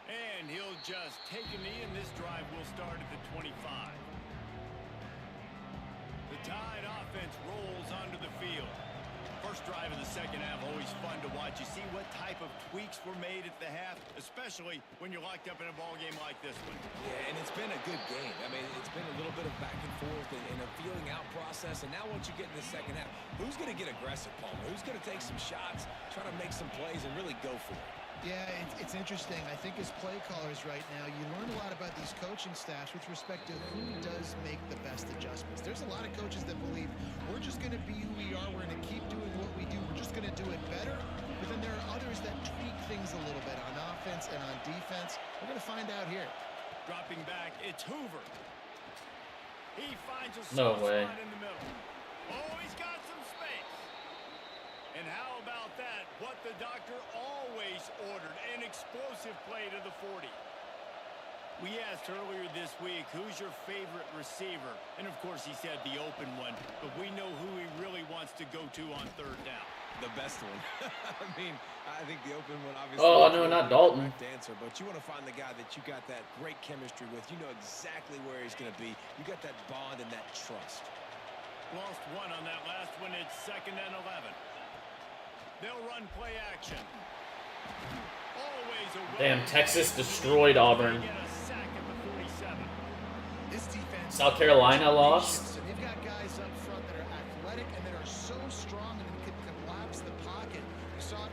[SPEAKER 4] And he'll just take a knee, and this drive will start at the 25. The Tide offense rolls onto the field. First drive of the second half, always fun to watch. You see what type of tweaks were made at the half, especially when you're locked up in a ball game like this one.
[SPEAKER 6] Yeah, and it's been a good game. I mean, it's been a little bit of back and forth and a feeling out process. And now once you get in the second half, who's going to get aggressive, Palmer? Who's going to take some shots, try to make some plays, and really go for it?
[SPEAKER 5] Yeah, it's interesting. I think as play callers right now, you learn a lot about these coaching staffs with respect to who does make the best adjustments. There's a lot of coaches that believe we're just going to be who we are. We're going to keep doing what we do. We're just going to do it better. But then there are others that tweak things a little bit on offense and on defense. We're going to find out here.
[SPEAKER 4] Dropping back, it's Hoover. He finds a
[SPEAKER 1] No
[SPEAKER 4] soft
[SPEAKER 1] way.
[SPEAKER 4] spot in the middle. Oh, he's got some space. And how about that? What the doctor always ordered, an explosive play to the 40. We asked earlier this week, who's your favorite receiver? And of course he said the open one, but we know who he really wants to go to on third down.
[SPEAKER 6] The best one. I mean, I think the open one obviously.
[SPEAKER 1] Oh, no, not Dalton.
[SPEAKER 6] Correct answer, but you want to find the guy that you got that great chemistry with. You know exactly where he's going to be. You got that bond and that trust.
[SPEAKER 4] Lost one on that last one. It's 2nd and 11. They'll run play action. Always a
[SPEAKER 1] Damn, Texas destroyed Auburn.
[SPEAKER 4] Get a sack at the 47.
[SPEAKER 5] This defense.
[SPEAKER 1] South Carolina lost.
[SPEAKER 5] They've got guys up front that are athletic and that are so strong and can collapse the pocket. You saw it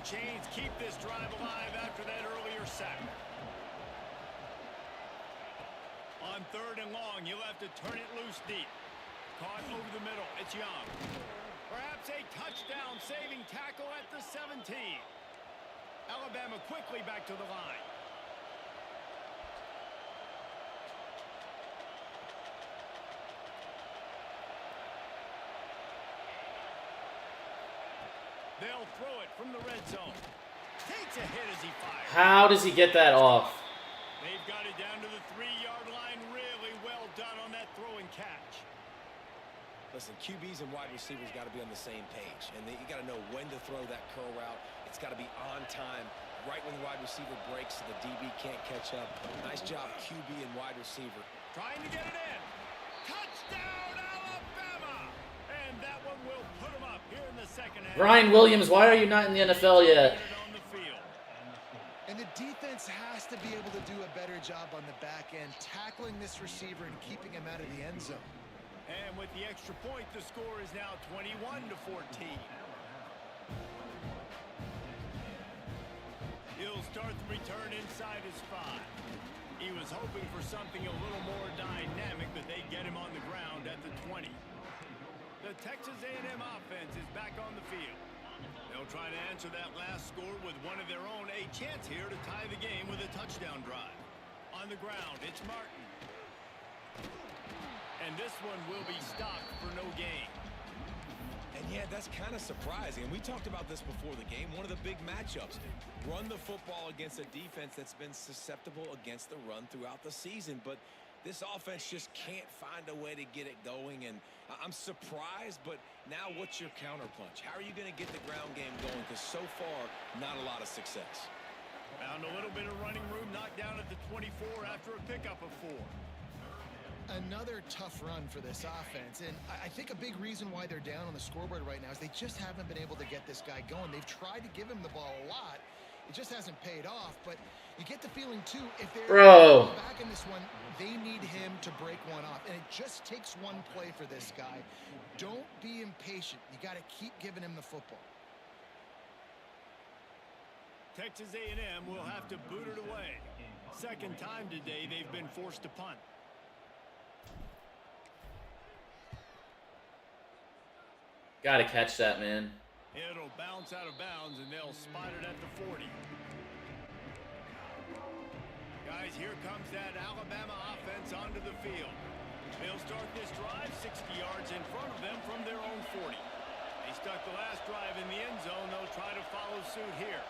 [SPEAKER 4] chains keep this drive alive after that earlier sack. On 3rd and long, you'll have to turn it loose deep. Caught over the middle. It's Young. Perhaps a touchdown-saving tackle at the 17. Alabama quickly back to the line. They'll throw it from the red zone. Takes a hit as he fires.
[SPEAKER 1] How does he get that off?
[SPEAKER 4] They've got it down to the 3-yard line. Really well done on that throw and catch.
[SPEAKER 6] Listen, QBs and wide receivers got to be on the same page. And you got to know when to throw that curl route. It's got to be on time, right when the wide receiver breaks so the DB can't catch up. Nice job, QB and wide receiver.
[SPEAKER 4] Trying to get it in. Touchdown, Alabama! And that one will put them up here in the second half.
[SPEAKER 1] Ryan Williams, why are you not in the NFL yet?
[SPEAKER 5] And the defense has to be able to do a better job on the back end, tackling this receiver and keeping him out of the end zone.
[SPEAKER 4] And with the extra point, the score is now 21-14. He'll start the return inside his 5. He was hoping for something a little more dynamic, but they get him on the ground at the 20. The Texas A&M offense is back on the field. They'll try to answer that last score with one of their own. A chance here to tie the game with a touchdown drive. On the ground, it's Martin. And this one will be stopped for no gain.
[SPEAKER 6] And yeah, that's kind of surprising. And we talked about this before the game. One of the big matchups. Run the football against a defense that's been susceptible against the run throughout the season. But this offense just can't find a way to get it going. And I'm surprised, but now what's your counterpunch? How are you going to get the ground game going? Because so far, not a lot of success.
[SPEAKER 4] Found a little bit of running room, knocked down at the 24 after a pickup of 4.
[SPEAKER 5] Another tough run for this offense, and I think a big reason why they're down on the scoreboard right now is they just haven't been able to get this guy going. They've tried to give him the ball a lot. It just hasn't paid off, but you get the feeling, too, if they're back in this one, they need him to break one off, and it just takes one play for this guy. Don't be impatient. You got to keep giving him the football.
[SPEAKER 4] Texas A&M will have to boot it away. Second time today they've been forced to punt.
[SPEAKER 1] Gotta catch that, man.
[SPEAKER 4] It'll bounce out of bounds, and they'll spot it at the 40. Guys, here comes that Alabama offense onto the field. They'll start this drive 60 yards in front of them from their own 40. They stuck the last drive in the end zone. They'll try to follow suit here.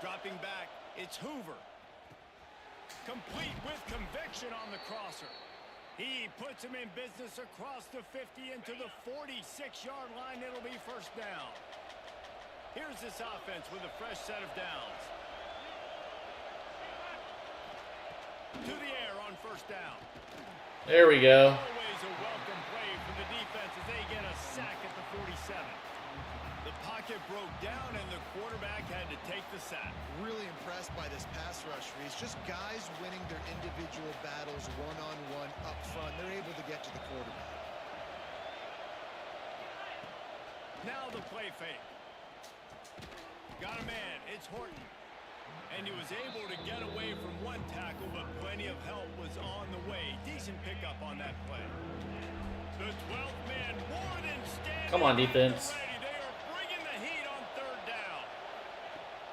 [SPEAKER 4] Dropping back, it's Hoover. Complete with conviction on the crosser. He puts him in business across the 50 into the 46-yard line. It'll be first down. Here's this offense with a fresh set of downs. To the air on first down.
[SPEAKER 1] There we go.
[SPEAKER 4] Always a welcome play for the defense as they get a sack at the 47. The pocket broke down and the quarterback had to take the sack.
[SPEAKER 5] Really impressed by this pass rush, Reese. Just guys winning their individual battles one-on-one up front. They're able to get to the quarterback.
[SPEAKER 4] Now the play fake. Got a man. It's Horton. And he was able to get away from one tackle, but plenty of help was on the way. Decent pickup on that play. The 12th man more than standing.
[SPEAKER 1] Come on, defense.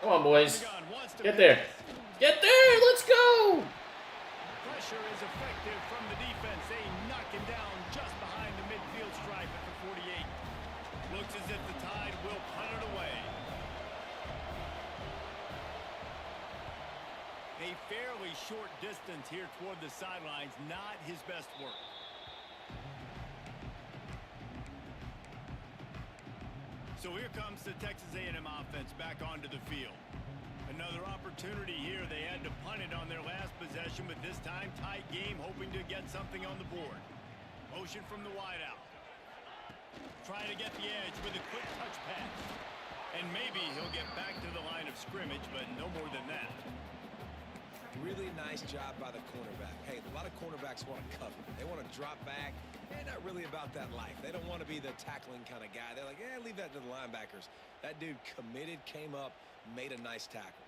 [SPEAKER 1] Come on, boys. Get there. Get there. Let's go.
[SPEAKER 4] Pressure is effective from the defense. They knock him down just behind the midfield stripe at the 48. Looks as if the Tide will punt it away. A fairly short distance here toward the sidelines. Not his best work. So here comes the Texas A&M offense back onto the field. Another opportunity here. They had to punt it on their last possession, but this time tight game, hoping to get something on the board. Motion from the wideout. Trying to get the edge with a quick touch pass. And maybe he'll get back to the line of scrimmage, but no more than that.
[SPEAKER 6] Really nice job by the cornerback. Hey, a lot of cornerbacks want to cover. They want to drop back. They're not really about that life. They don't want to be the tackling kind of guy. They're like, yeah, leave that to the linebackers. That dude committed, came up, made a nice tackle.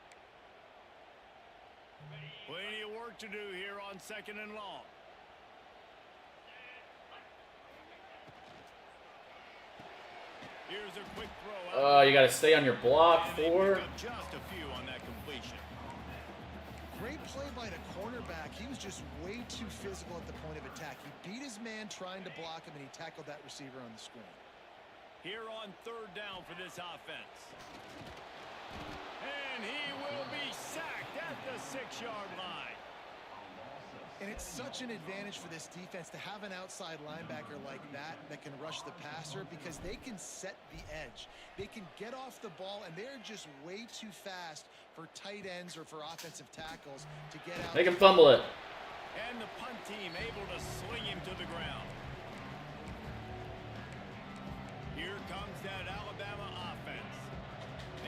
[SPEAKER 4] Plenty of work to do here on 2nd and long. Here's a quick throw.
[SPEAKER 1] Oh, you got to stay on your block. 4.
[SPEAKER 4] Just a few on that completion.
[SPEAKER 5] Great play by the cornerback. He was just way too physical at the point of attack. He beat his man trying to block him, and he tackled that receiver on the screen.
[SPEAKER 4] Here on 3rd down for this offense. And he will be sacked at the 6-yard line.
[SPEAKER 5] And it's such an advantage for this defense to have an outside linebacker like that can rush the passer, because they can set the edge. They can get off the ball, and they're just way too fast for tight ends or for offensive tackles to get out.
[SPEAKER 1] Make him fumble it.
[SPEAKER 4] And the punt team able to sling him to the ground. Here comes that Alabama offense.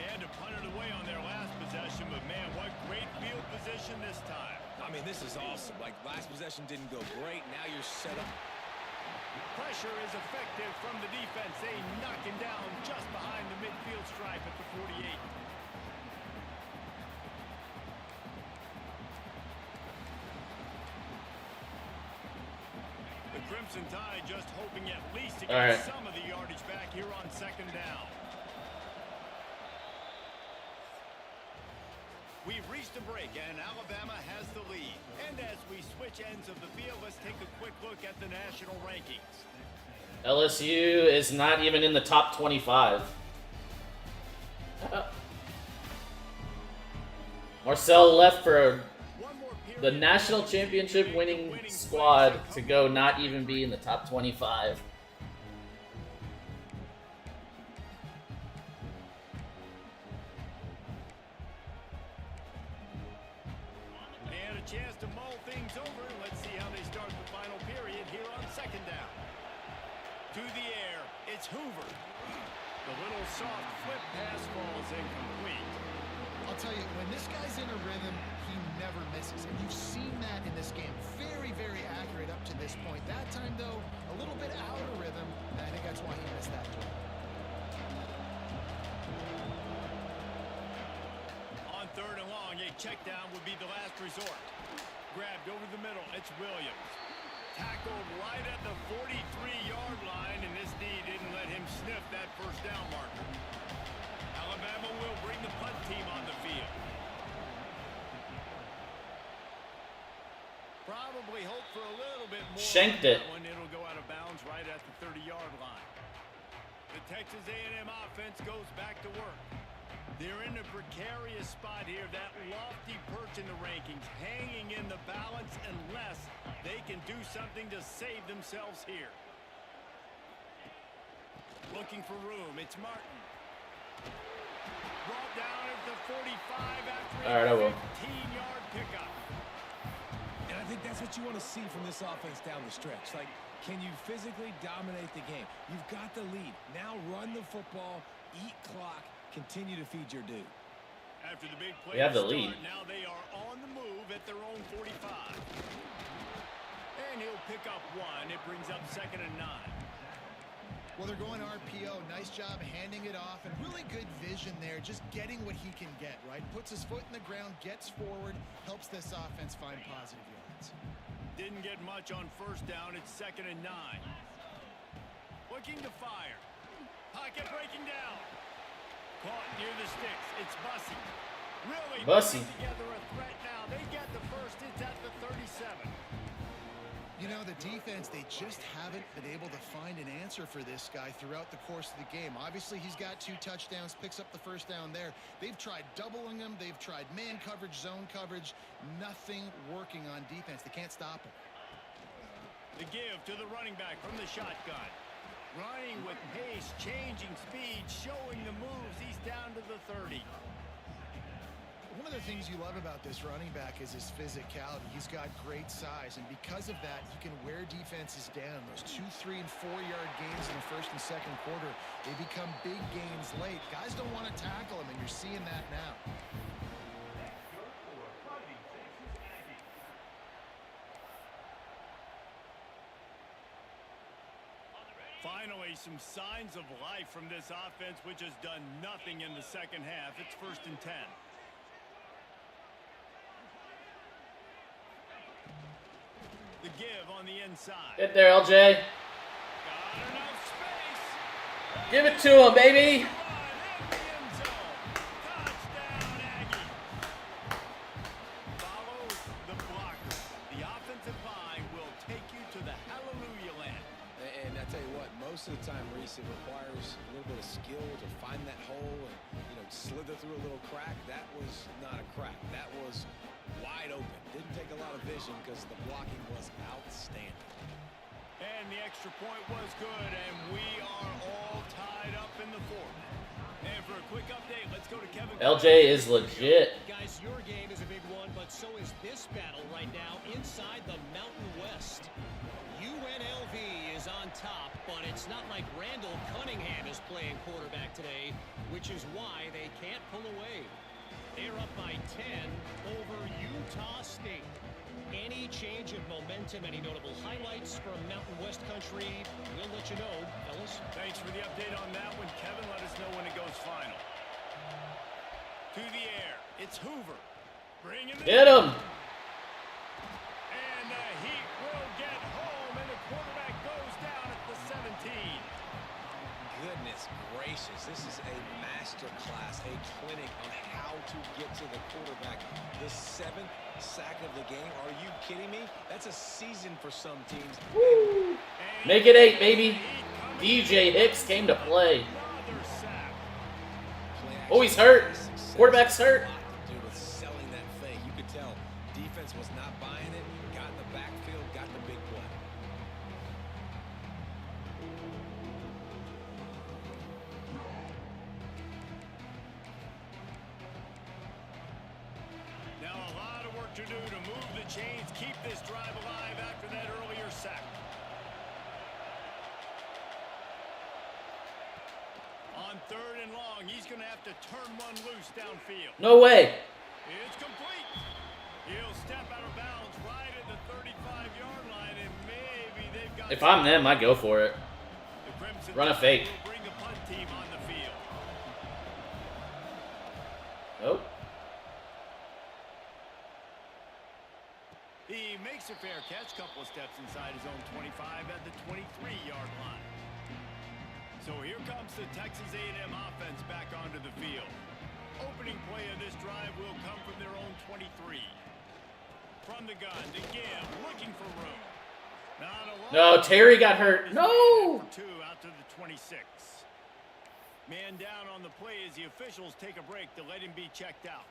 [SPEAKER 4] They had to punt it away on their last possession, but man, what great field position this time.
[SPEAKER 6] I mean, this is awesome. Like, last possession didn't go great. Now you're set up.
[SPEAKER 4] Pressure is effective from the defense. They knock him down just behind the midfield stripe at the 48. The Crimson Tide just hoping at least to get some of the yardage back here on 2nd down. We've reached a break, and Alabama has the lead. And as we switch ends of the field, let's take a quick look at the national rankings.
[SPEAKER 1] LSU is not even in the top 25. Marcel left for the national championship winning squad to go not even be in the top 25.
[SPEAKER 4] Chance to mull things over. Let's see how they start the final period here on 2nd down. To the air, it's Hoover. The little soft flip pass falls incomplete.
[SPEAKER 5] I'll tell you, when this guy's in a rhythm, he never misses. And you've seen that in this game. Very, very accurate up to this point. That time, though, a little bit out of rhythm. And I think that's why he missed that throw.
[SPEAKER 4] On 3rd and long, a check down would be the last resort. Grabbed over the middle, it's Williams. Tackled right at the 43-yard line, and this D didn't let him sniff that 1st down marker. Alabama will bring the punt team on the field. Probably hope for a little bit more.
[SPEAKER 1] Shanked it.
[SPEAKER 4] When it'll go out of bounds right at the 30-yard line. The Texas A&M offense goes back to work. They're in a precarious spot here, that lofty perch in the rankings, hanging in the balance unless they can do something to save themselves here. Looking for room, it's Martin. Brought down at the 45 after a 15-yard pickup.
[SPEAKER 6] And I think that's what you want to see from this offense down the stretch. Like, can you physically dominate the game? You've got the lead. Now run the football, eat clock, continue to feed your dude.
[SPEAKER 4] After the big play,
[SPEAKER 1] we have the lead.
[SPEAKER 4] Now they are on the move at their own 45. And he'll pick up 1. It brings up 2nd and 9.
[SPEAKER 5] Well, they're going RPO. Nice job handing it off, and really good vision there, just getting what he can get, right? Puts his foot in the ground, gets forward, helps this offense find positive yards.
[SPEAKER 4] Didn't get much on 1st down. It's 2nd and 9. Looking to fire. Pocket breaking down. Caught near the sticks. It's Bussey. Really putting together a threat now. They get the 1st. It's at the 37.
[SPEAKER 5] You know, the defense, they just haven't been able to find an answer for this guy throughout the course of the game. Obviously, he's got 2 touchdowns, picks up the 1st down there. They've tried doubling him. They've tried man coverage, zone coverage. Nothing working on defense. They can't stop him.
[SPEAKER 4] The give to the running back from the shotgun. Running with pace, changing speed, showing the moves. He's down to the 30.
[SPEAKER 5] One of the things you love about this running back is his physicality. He's got great size, and because of that, he can wear defenses down. Those 2-, 3-, and 4-yard gains in the 1st and 2nd quarter, they become big gains late. Guys don't want to tackle him, and you're seeing that now.
[SPEAKER 4] Finally, some signs of life from this offense, which has done nothing in the second half. It's 1st and 10. The give on the inside.
[SPEAKER 1] Get there, LJ.
[SPEAKER 4] Got enough space.
[SPEAKER 1] Give it to him, baby.
[SPEAKER 4] Run in the end zone. Touchdown, Aggie. Follow the blocker. The offensive line will take you to the hallelujah land.
[SPEAKER 6] And I tell you what, most of the time, Reese, it requires a little bit of skill to find that hole and, slither through a little crack. That was not a crack. That was wide open. Didn't take a lot of vision because the blocking was outstanding.
[SPEAKER 4] And the extra point was good, and we are all tied up in the 4th. And for a quick update, let's go to Kevin.
[SPEAKER 1] LJ is legit.
[SPEAKER 7] Guys, your game is a big one, but so is this battle right now inside the Mountain West. UNLV is on top, but it's not like Randall Cunningham is playing quarterback today, which is why they can't pull away. They're up by 10 over Utah State. Any change of momentum, any notable highlights from Mountain West country, we'll let you know, fellas.
[SPEAKER 4] Thanks for the update on that one, Kevin. Let us know when it goes final. To the air, it's Hoover. Bring him in.
[SPEAKER 1] Get him.
[SPEAKER 4] And the Heat will get home, and the quarterback goes down at the 17.
[SPEAKER 6] Goodness gracious, this is a master class, a clinic on how to get to the quarterback. The 7th sack of the game. Are you kidding me? That's a season for some teams.
[SPEAKER 1] Woo. Make it 8, baby. DJ Hicks came to play.
[SPEAKER 4] Another sack.
[SPEAKER 1] Oh, he's hurt. Quarterback's hurt.
[SPEAKER 6] Dude was selling that fake. You could tell defense was not buying it. Got in the backfield, got the big play.
[SPEAKER 4] Now a lot of work to do to move the chains, keep this drive alive after that earlier sack. On 3rd and long, he's going to have to turn one loose downfield.
[SPEAKER 1] No way.
[SPEAKER 4] It's complete. He'll step out of bounds right at the 35-yard line, and maybe they've got...
[SPEAKER 1] If I'm them, I go for it.
[SPEAKER 4] The Crimson
[SPEAKER 1] Run a fake.
[SPEAKER 4] will bring the punt team on the field.
[SPEAKER 1] Nope.
[SPEAKER 4] He makes a fair catch, couple of steps inside his own 25 at the 23-yard line. So here comes the Texas A&M offense back onto the field. Opening play of this drive will come from their own 23. From the gun to give, looking for room.
[SPEAKER 1] No, Terry got hurt. No!
[SPEAKER 4] For 2 out to the 26. Man down on the play as the officials take a break to let him be checked out.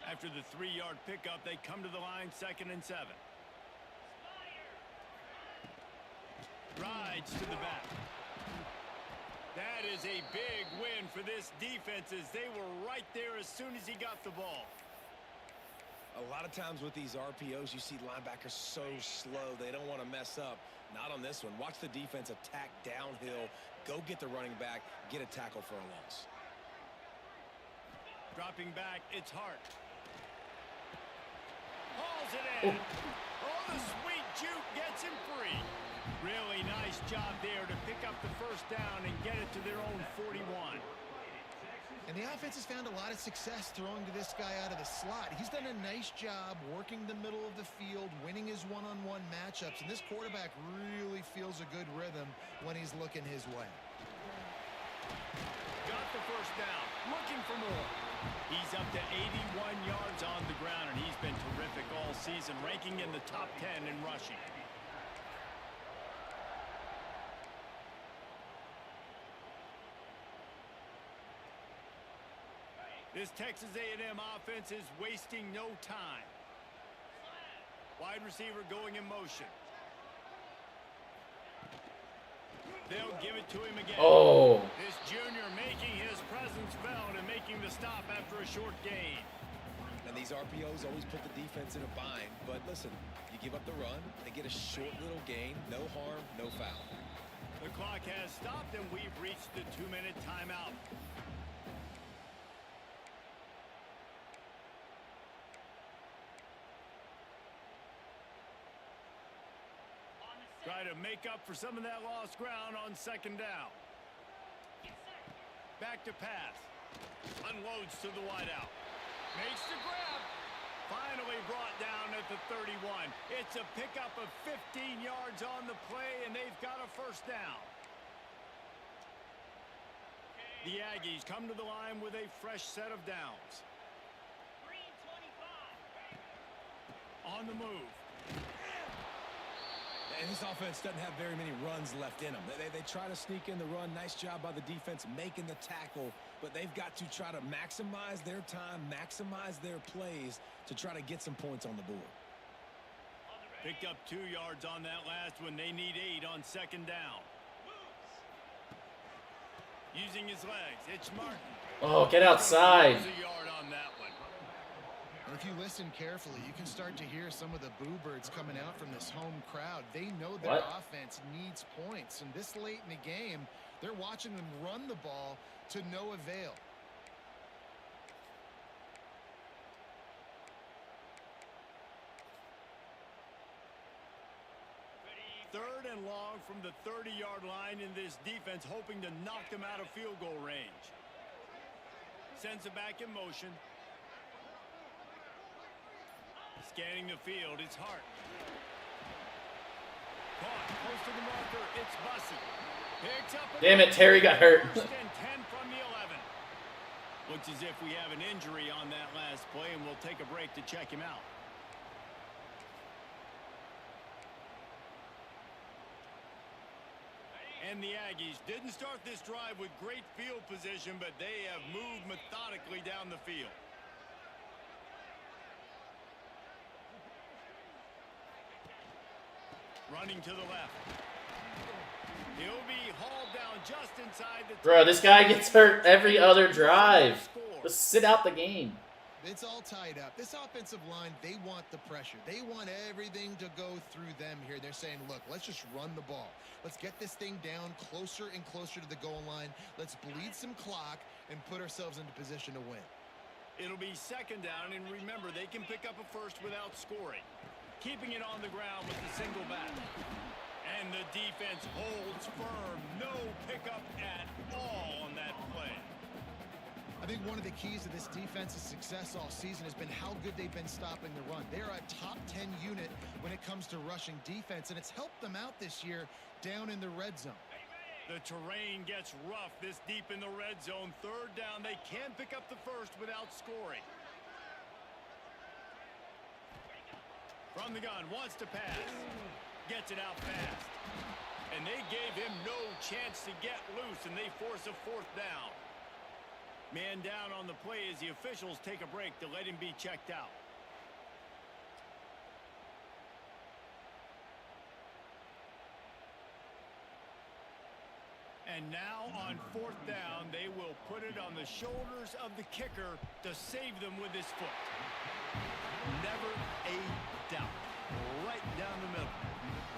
[SPEAKER 4] After the 3-yard pickup, they come to the line 2nd and 7. Rides to the back. That is a big win for this defense as they were right there as soon as he got the ball.
[SPEAKER 6] A lot of times with these RPOs, you see linebackers so slow. They don't want to mess up. Not on this one. Watch the defense attack downhill. Go get the running back. Get a tackle for a loss.
[SPEAKER 4] Dropping back, it's Hart. Hauls it in. Oh, the sweet juke gets him free. Really nice job there to pick up the 1st down and get it to their own 41.
[SPEAKER 5] And the offense has found a lot of success throwing to this guy out of the slot. He's done a nice job working the middle of the field, winning his one-on-one matchups, and this quarterback really feels a good rhythm when he's looking his way.
[SPEAKER 4] Got the 1st down, looking for more. He's up to 81 yards on the ground, and he's been terrific all season, ranking in the top 10 in rushing. This Texas A&M offense is wasting no time. Wide receiver going in motion. They'll give it to him again.
[SPEAKER 1] Oh.
[SPEAKER 4] This junior making his presence felt and making the stop after a short gain.
[SPEAKER 6] And these RPOs always put the defense in a bind. But listen, you give up the run, they get a short little gain, no harm, no foul.
[SPEAKER 4] The clock has stopped, and we've reached the 2-minute timeout. Try to make up for some of that lost ground on second down. Back to pass. Unloads to the wideout. Makes the grab. Finally brought down at the 31. It's a pickup of 15 yards on the play, and they've got a first down. The Aggies come to the line with a fresh set of downs. On the move.
[SPEAKER 6] And this offense doesn't have very many runs left in them. They try to sneak in the run. Nice job by the defense making the tackle. But they've got to try to maximize their time, maximize their plays to try to get some points on the board.
[SPEAKER 4] Picked up 2 yards on that last one. They need 8 on second down. Using his legs. It's Martin.
[SPEAKER 1] Oh, get outside.
[SPEAKER 4] A yard on that one.
[SPEAKER 5] And if you listen carefully, you can start to hear some of the boo birds coming out from this home crowd. They know their offense needs points. And this late in the game, they're watching them run the ball to no avail.
[SPEAKER 4] Third and long from the 30-yard line in this defense, hoping to knock them out of field goal range. Sends it back in motion. Scanning the field, it's Hart. Caught close to the marker, it's Bussey. Picks up.
[SPEAKER 1] Damn it, Terry got hurt.
[SPEAKER 4] First and 10 from the 11. Looks as if we have an injury on that last play, and we'll take a break to check him out. And the Aggies didn't start this drive with great field position, but they have moved methodically down the field. Running to the left. He'll be hauled down just inside the...
[SPEAKER 1] Bro, this guy gets hurt every other drive. Just sit out the game.
[SPEAKER 5] It's all tied up. This offensive line, they want the pressure. They want everything to go through them here. They're saying, look, let's just run the ball. Let's get this thing down closer and closer to the goal line. Let's bleed some clock and put ourselves into position to win.
[SPEAKER 4] It'll be second down, and remember, they can pick up a first without scoring. Keeping it on the ground with the single back. And the defense holds firm. No pickup at all on that play.
[SPEAKER 5] I think one of the keys to this defense's success all season has been how good they've been stopping the run. They're a top 10 unit when it comes to rushing defense, and it's helped them out this year down in the red zone.
[SPEAKER 4] The terrain gets rough this deep in the red zone. Third down, they can pick up the first without scoring. From the gun, wants to pass. Gets it out fast. And they gave him no chance to get loose, and they force a fourth down. Man down on the play as the officials take a break to let him be checked out. And now on fourth down, they will put it on the shoulders of the kicker to save them with his foot. Never a doubt. Right down the middle.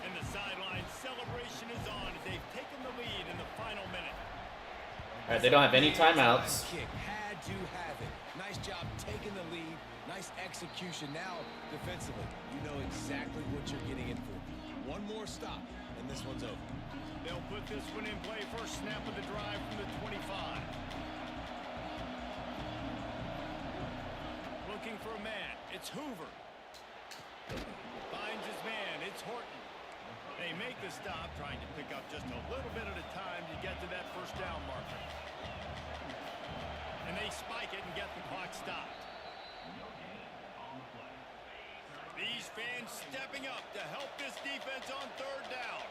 [SPEAKER 4] And the sideline celebration is on as they've taken the lead in the final minute.
[SPEAKER 1] All right, they don't have any timeouts.
[SPEAKER 6] Kick had to have it. Nice job taking the lead. Nice execution. Now, defensively, you know exactly what you're getting in for. One more stop, and this one's over.
[SPEAKER 4] They'll put this one in play. First snap of the drive from the 25. Looking for a man. It's Hoover. Finds his man. It's Horton. They make the stop, trying to pick up just a little bit at a time to get to that first down marker. And they spike it and get the clock stopped. These fans stepping up to help this defense on third down.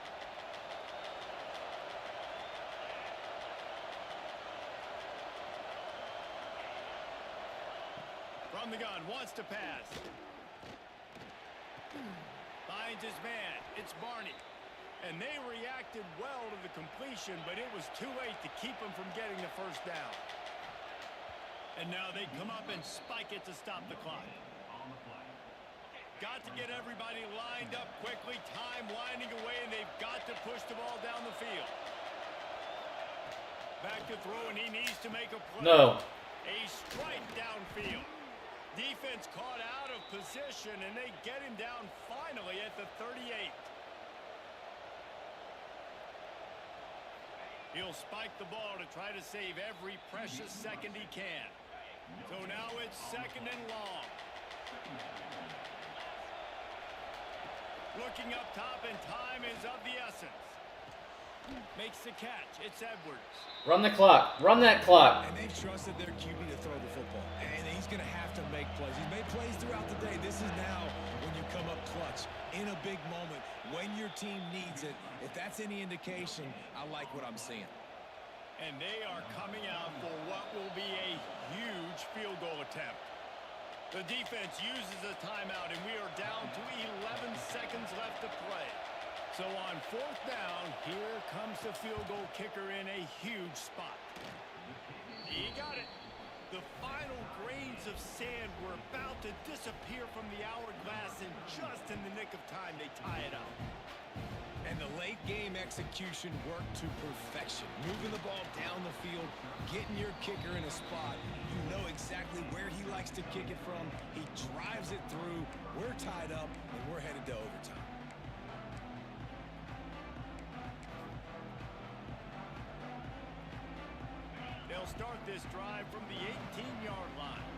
[SPEAKER 4] From the gun, wants to pass. Finds his man. It's Barney. And they reacted well to the completion, but it was too late to keep him from getting the first down. And now they come up and spike it to stop the clock. Got to get everybody lined up quickly. Time winding away, and they've got to push the ball down the field. Back to throw, and he needs to make a play.
[SPEAKER 1] No.
[SPEAKER 4] A strike downfield. Defense caught out of position, and they get him down finally at the 38. He'll spike the ball to try to save every precious second he can. So now it's 2nd and long. Looking up top, and time is of the essence. Makes the catch. It's Edwards.
[SPEAKER 1] Run the clock. Run that clock.
[SPEAKER 6] And they've trusted their QB to throw the football. And he's going to have to make plays. He's made plays throughout the day. This is now when you come up clutch in a big moment when your team needs it. If that's any indication, I like what I'm seeing.
[SPEAKER 4] And they are coming out for what will be a huge field goal attempt. The defense uses a timeout, and we are down to 11 seconds left to play. So on 4th down, here comes the field goal kicker in a huge spot. He got it. The final grains of sand were about to disappear from the hourglass, and just in the nick of time, they tie it up.
[SPEAKER 6] And the late game execution worked to perfection. Moving the ball down the field, getting your kicker in a spot. You know exactly where he likes to kick it from. He drives it through. We're tied up, and we're headed to overtime.
[SPEAKER 4] They'll start this drive from the 18-yard line.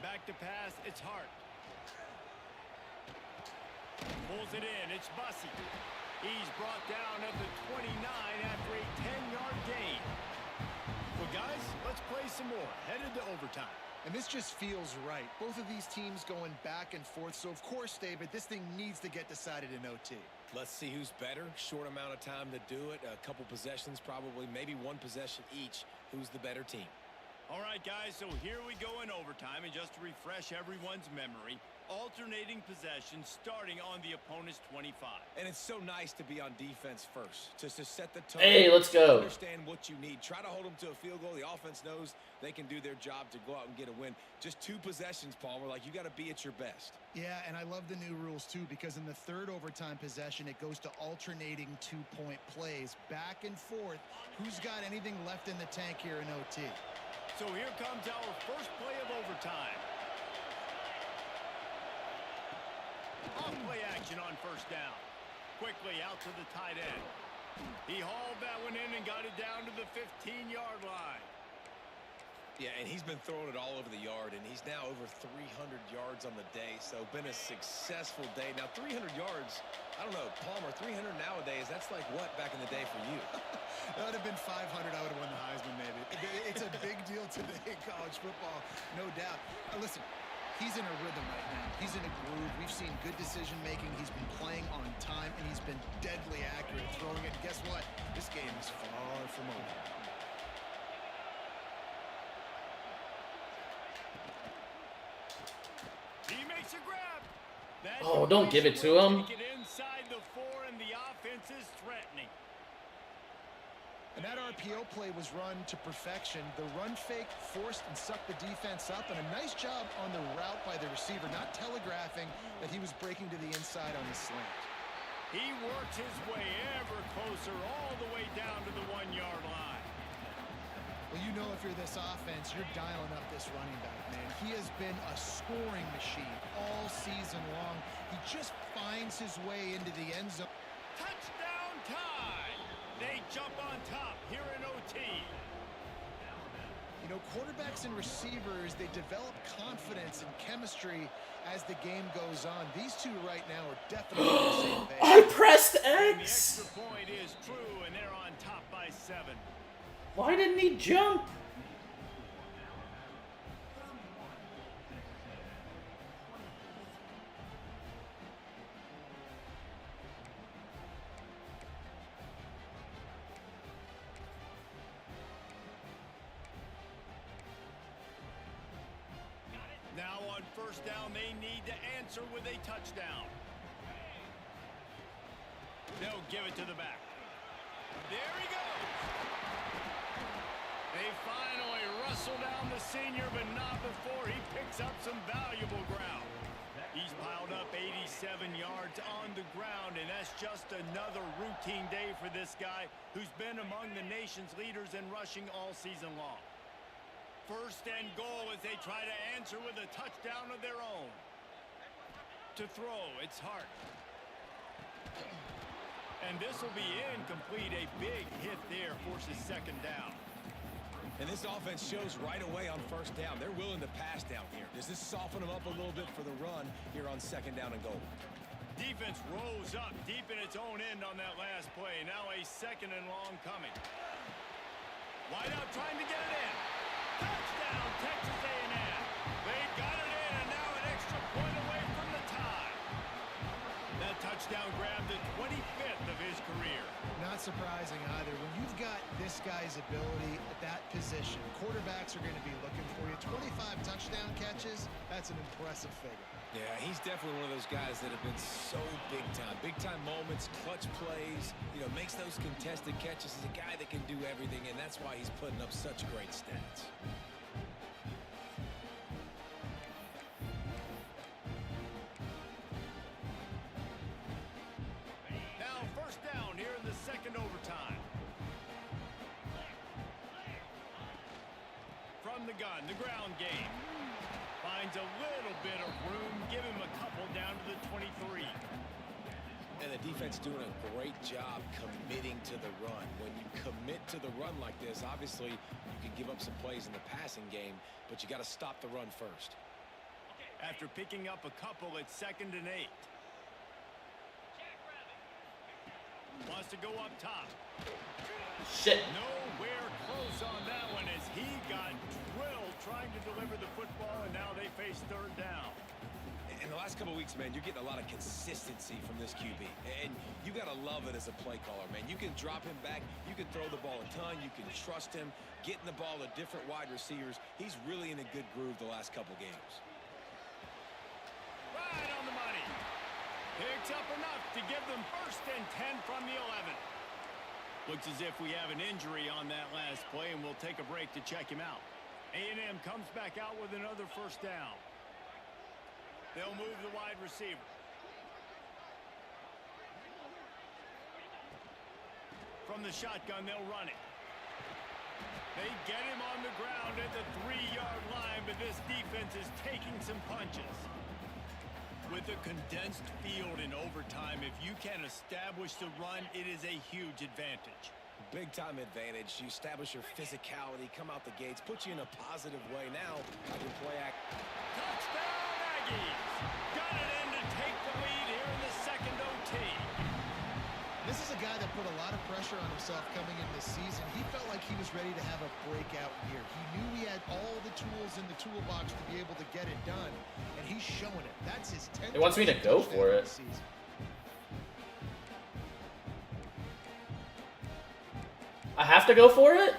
[SPEAKER 4] Back to pass, it's Hart. Pulls it in, it's Bussey. He's brought down at the 29 after a 10-yard gain. Well, guys, let's play some more. Headed to overtime.
[SPEAKER 5] And this just feels right. Both of these teams going back and forth. So, of course, David, this thing needs to get decided in OT.
[SPEAKER 6] Let's see who's better. Short amount of time to do it. A couple possessions, probably, maybe one possession each. Who's the better team?
[SPEAKER 4] All right, guys, so here we go in overtime. And just to refresh everyone's memory, alternating possessions starting on the opponent's 25.
[SPEAKER 6] And it's so nice to be on defense first, just to set the tone.
[SPEAKER 1] Hey, let's go.
[SPEAKER 6] Understand what you need. Try to hold them to a field goal. The offense knows they can do their job to go out and get a win. Just 2 possessions, Palmer. Like, you got to be at your best.
[SPEAKER 5] Yeah, and I love the new rules, too, because in the 3rd overtime possession, it goes to alternating 2-point plays. Back and forth. Who's got anything left in the tank here in OT?
[SPEAKER 4] So here comes our first play of overtime. Off-play action on 1st down. Quickly out to the tight end. He hauled that one in and got it down to the 15-yard line.
[SPEAKER 6] Yeah, and he's been throwing it all over the yard, and he's now over 300 yards on the day, so been a successful day. Now, 300 yards, I don't know, Palmer, 300 nowadays, that's like what back in the day for you?
[SPEAKER 5] That would have been 500. I would have won the Heisman, maybe. It's a big deal today in college football, no doubt. Listen, he's in a rhythm right now. He's in a groove. We've seen good decision-making. He's been playing on time, and he's been deadly accurate throwing it. And guess what? This game is far from over.
[SPEAKER 4] He makes a grab.
[SPEAKER 1] Oh, don't give it to him.
[SPEAKER 4] Get inside the 4, and the offense is threatening.
[SPEAKER 5] And that RPO play was run to perfection. The run fake forced and sucked the defense up, and a nice job on the route by the receiver, not telegraphing that he was breaking to the inside on the slant.
[SPEAKER 4] He works his way ever closer all the way down to the 1-yard line.
[SPEAKER 5] Well, you know if you're this offense, you're dialing up this running back, man. He has been a scoring machine all season long. He just finds his way into the end zone.
[SPEAKER 4] Touchdown tie! They jump on top here in OT.
[SPEAKER 5] You know, quarterbacks and receivers, they develop confidence and chemistry as the game goes on. These two right now are definitely on the same page.
[SPEAKER 1] I pressed
[SPEAKER 4] And the
[SPEAKER 1] X.
[SPEAKER 4] extra point is true, and they're on top by 7.
[SPEAKER 1] Why didn't he jump?
[SPEAKER 4] Now on 1st down, they need to answer with a touchdown. They'll give it to the back. There he goes. They finally wrestle down the senior, but not before he picks up some valuable ground. He's piled up 87 yards on the ground, and that's just another routine day for this guy who's been among the nation's leaders in rushing all season long. 1st and goal as they try to answer with a touchdown of their own. To throw, it's Hart. And this will be incomplete. A big hit there forces second down.
[SPEAKER 6] And this offense shows right away on first down. They're willing to pass down here. Does this soften them up a little bit for the run here on second down and goal?
[SPEAKER 4] Defense rose up deep in its own end on that last play. Now a second and long coming. Wide out trying to get it in. Touchdown, Texas A&M. They got it in, and now an extra point away from the tie. That touchdown grabbed the 25th of his career.
[SPEAKER 5] Not surprising either. When you've got this guy's ability at that position, quarterbacks are going to be looking for you. 25 touchdown catches, that's an impressive figure.
[SPEAKER 6] Yeah, he's definitely one of those guys that have been so big time. Big time moments, clutch plays, makes those contested catches. He's a guy that can do everything, and that's why he's putting up such great stats.
[SPEAKER 4] Now first down here in the second overtime. From the gun, the ground game. Finds a little bit of room. Give him a couple down to the 23.
[SPEAKER 6] And the defense doing a great job committing to the run. When you commit to the run like this, obviously you can give up some plays in the passing game, but you got to stop the run first.
[SPEAKER 4] After picking up a couple, it's 2nd and 8. Wants to go up top.
[SPEAKER 1] Shit.
[SPEAKER 4] Nowhere close on that one as he got drilled trying to deliver the football, and now they face third down.
[SPEAKER 6] In the last couple of weeks, man, you're getting a lot of consistency from this QB. And you got to love it as a play caller, man. You can drop him back. You can throw the ball a ton. You can trust him. Getting the ball to different wide receivers. He's really in a good groove the last couple games.
[SPEAKER 4] Right on the money. Picks up enough to give them 1st and 10 from the 11. Looks as if we have an injury on that last play, and we'll take a break to check him out. A&M comes back out with another first down. They'll move the wide receiver. From the shotgun, they'll run it. They get him on the ground at the 3-yard line, but this defense is taking some punches. With a condensed field in overtime, if you can establish the run, it is a huge advantage.
[SPEAKER 6] Big time advantage. You establish your physicality, come out the gates, put you in a positive way. Now, I can play act.
[SPEAKER 4] Touchdown, Aggies! Got it in to take the lead here in the second OT.
[SPEAKER 5] This is a guy that put a lot of pressure on himself coming in this season. He felt like he was ready to have a breakout year. He knew he had all the tools in the toolbox to be able to get it done, and he's showing it. That's his 10th.
[SPEAKER 1] He wants me to go for it. I have to go for it?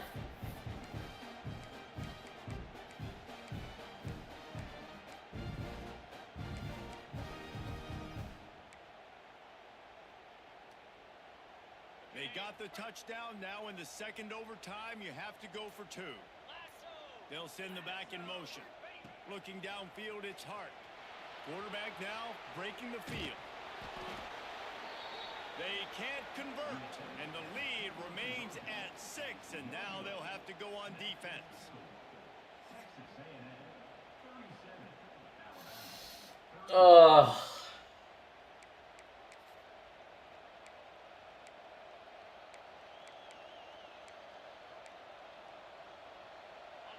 [SPEAKER 4] They got the touchdown. Now in the second overtime, you have to go for 2. They'll send the back in motion. Looking downfield, it's Hart. Quarterback now breaking the field. They can't convert, and the lead remains at 6, and now they'll have to go on defense.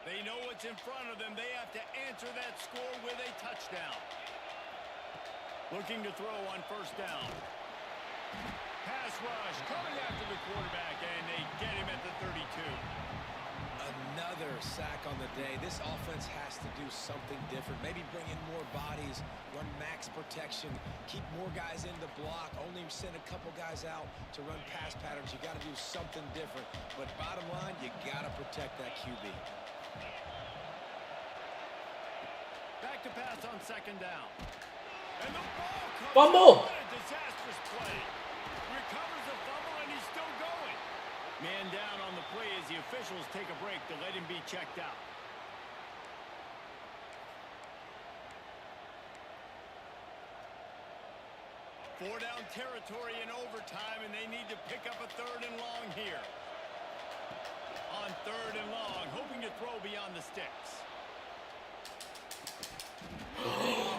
[SPEAKER 4] They know what's in front of them. They have to answer that score with a touchdown. Looking to throw on first down. Pass rush coming after the quarterback, and they get him at the 32.
[SPEAKER 6] Another sack on the day. This offense has to do something different. Maybe bring in more bodies, run max protection, keep more guys in the block, only send a couple guys out to run pass patterns. You got to do something different. But bottom line, you got to protect that QB.
[SPEAKER 4] Back to pass on second down. And the ball comes
[SPEAKER 1] Fumble!
[SPEAKER 4] out. What a disastrous play. Recovers the fumble, and he's still going. Man down on the play as the officials take a break to let him be checked out. Four down territory in overtime, and they need to pick up a 3rd and long here. On 3rd and long, hoping to throw beyond the sticks.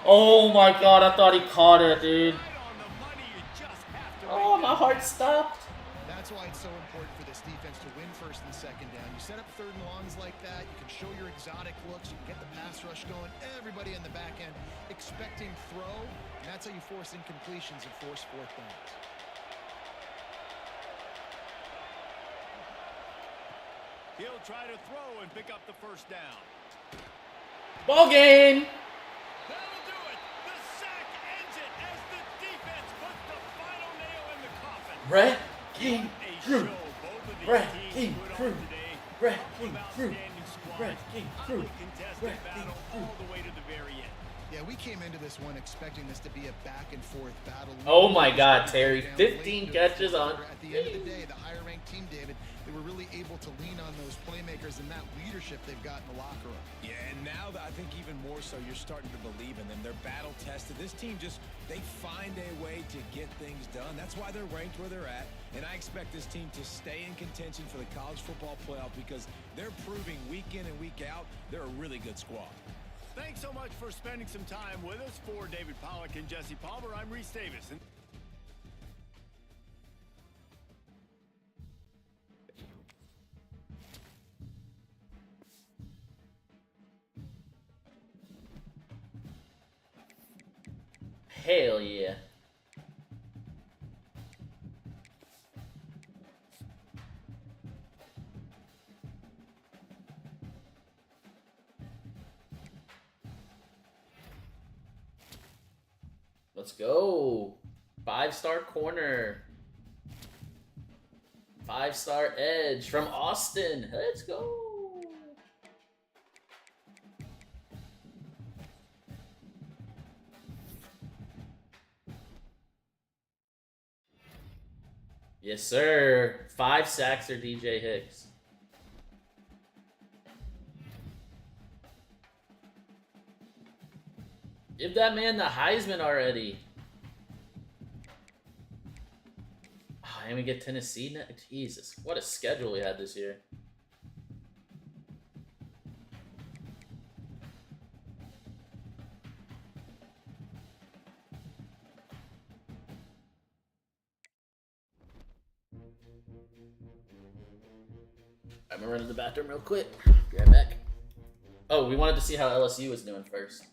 [SPEAKER 1] Oh my god, I thought he caught it, dude.
[SPEAKER 4] Right on the money, you just have to
[SPEAKER 1] heart stopped.
[SPEAKER 5] That's why it's so important for this defense to win first and second down. You set up third and longs like that, you can show your exotic looks, you can get the pass rush going, everybody in the back end expecting throw, and that's how you force incompletions and force fourth downs.
[SPEAKER 4] He'll try to throw and pick up the first down.
[SPEAKER 1] Ball game.
[SPEAKER 4] That'll do it. The sack ends it as the defense puts the final nail in the coffin.
[SPEAKER 1] Wrecking crew.
[SPEAKER 4] Show both of these
[SPEAKER 1] Wrecking
[SPEAKER 4] teams put
[SPEAKER 1] crew.
[SPEAKER 4] on today.
[SPEAKER 1] Wrecking crew.
[SPEAKER 4] Outstanding squads.
[SPEAKER 1] Wrecking crew.
[SPEAKER 4] Highly contested
[SPEAKER 1] Wrecking
[SPEAKER 4] battle
[SPEAKER 1] crew.
[SPEAKER 4] all the way to the very end.
[SPEAKER 5] Yeah, we came into this one expecting this to be a back-and-forth battle.
[SPEAKER 1] Oh my God, Terry. 15 catches on.
[SPEAKER 5] At the end of the day, the higher-ranked team, David, they were really able to lean on those playmakers and that leadership they've got in the locker room.
[SPEAKER 6] Yeah, and now I think even more so, you're starting to believe in them. They're battle-tested. This team they find a way to get things done. That's why they're ranked where they're at. And I expect this team to stay in contention for the college football playoff because they're proving week in and week out they're a really good squad.
[SPEAKER 4] Thanks so much for spending some time with us. For David Pollack and Jesse Palmer, I'm Reese Davis.
[SPEAKER 1] Hell yeah. Let's go. 5-star corner. 5-star edge from Austin. Let's go. Yes, sir. 5 sacks or DJ Hicks. Give that man the Heisman already. Oh, and we get Tennessee next. Jesus, what a schedule we had this year. I'm gonna run to the bathroom real quick. Be right back. Oh, we wanted to see how LSU was doing first.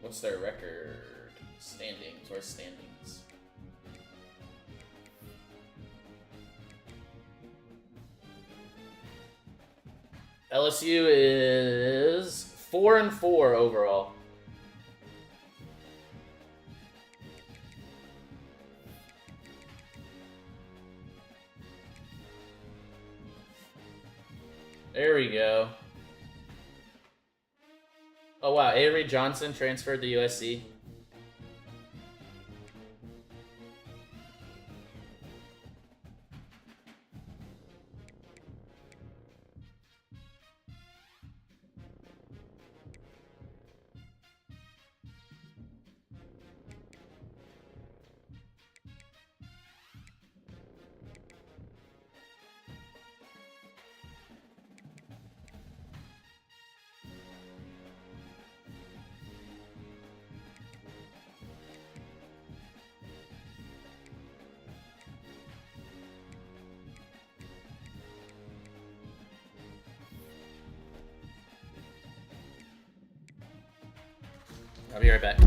[SPEAKER 1] What's their record? Standings. Where's standings? LSU is 4-4 overall. There we go. Oh wow, Avery Johnson transferred to USC. I'll be right back.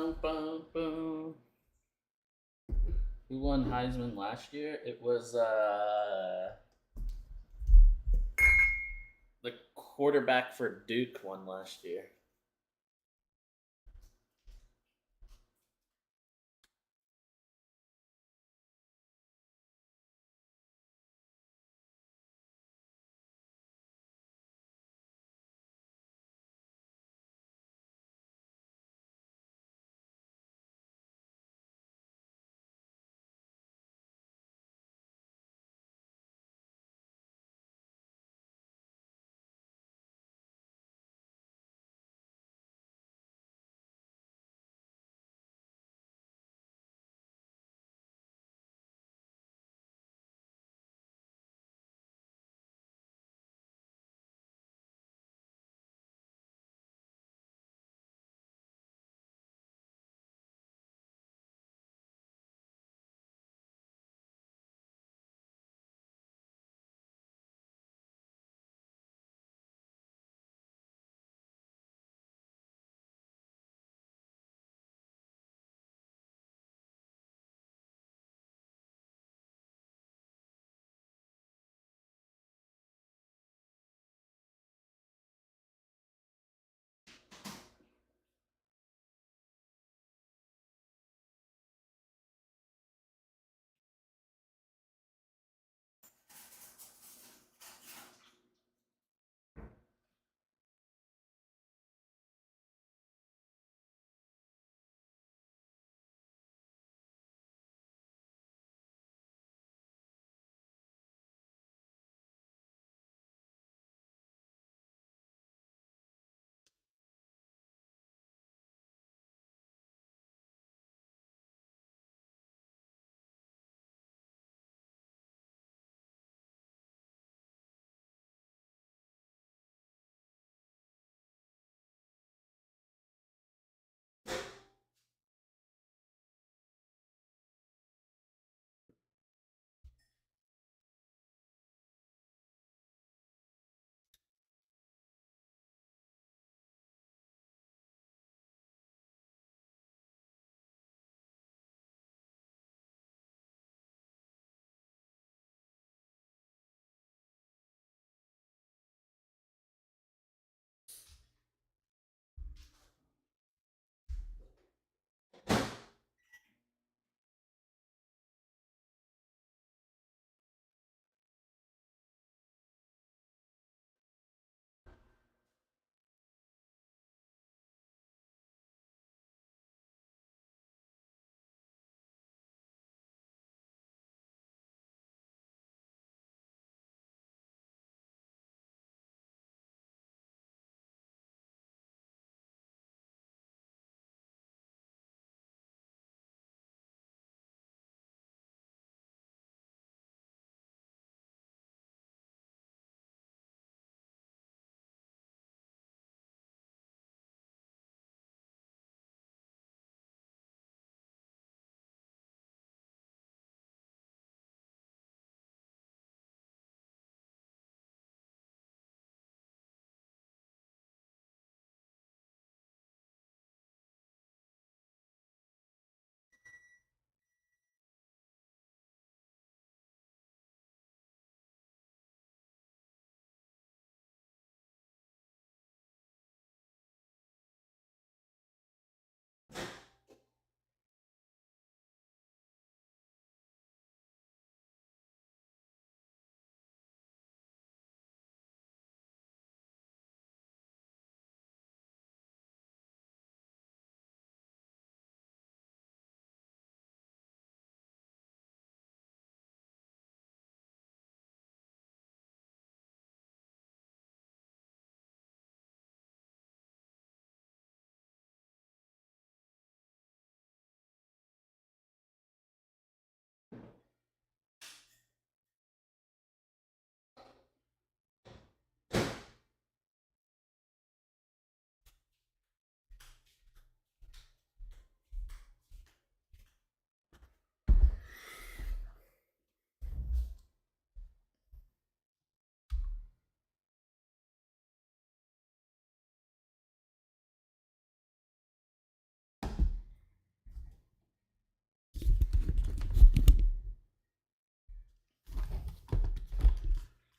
[SPEAKER 1] bum, bum, bum. Who won Heisman last year? It was the quarterback for Duke won last year.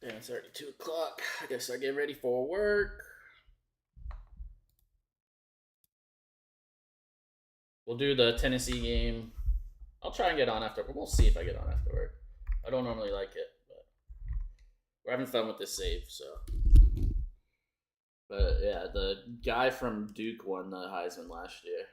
[SPEAKER 1] Yeah, it's already 2 o'clock. I guess I get ready for work. We'll do the Tennessee game. I'll try and get on after. We'll see if I get on after work. I don't normally like it, but we're having fun with this save, so. But yeah, the guy from Duke won the Heisman last year.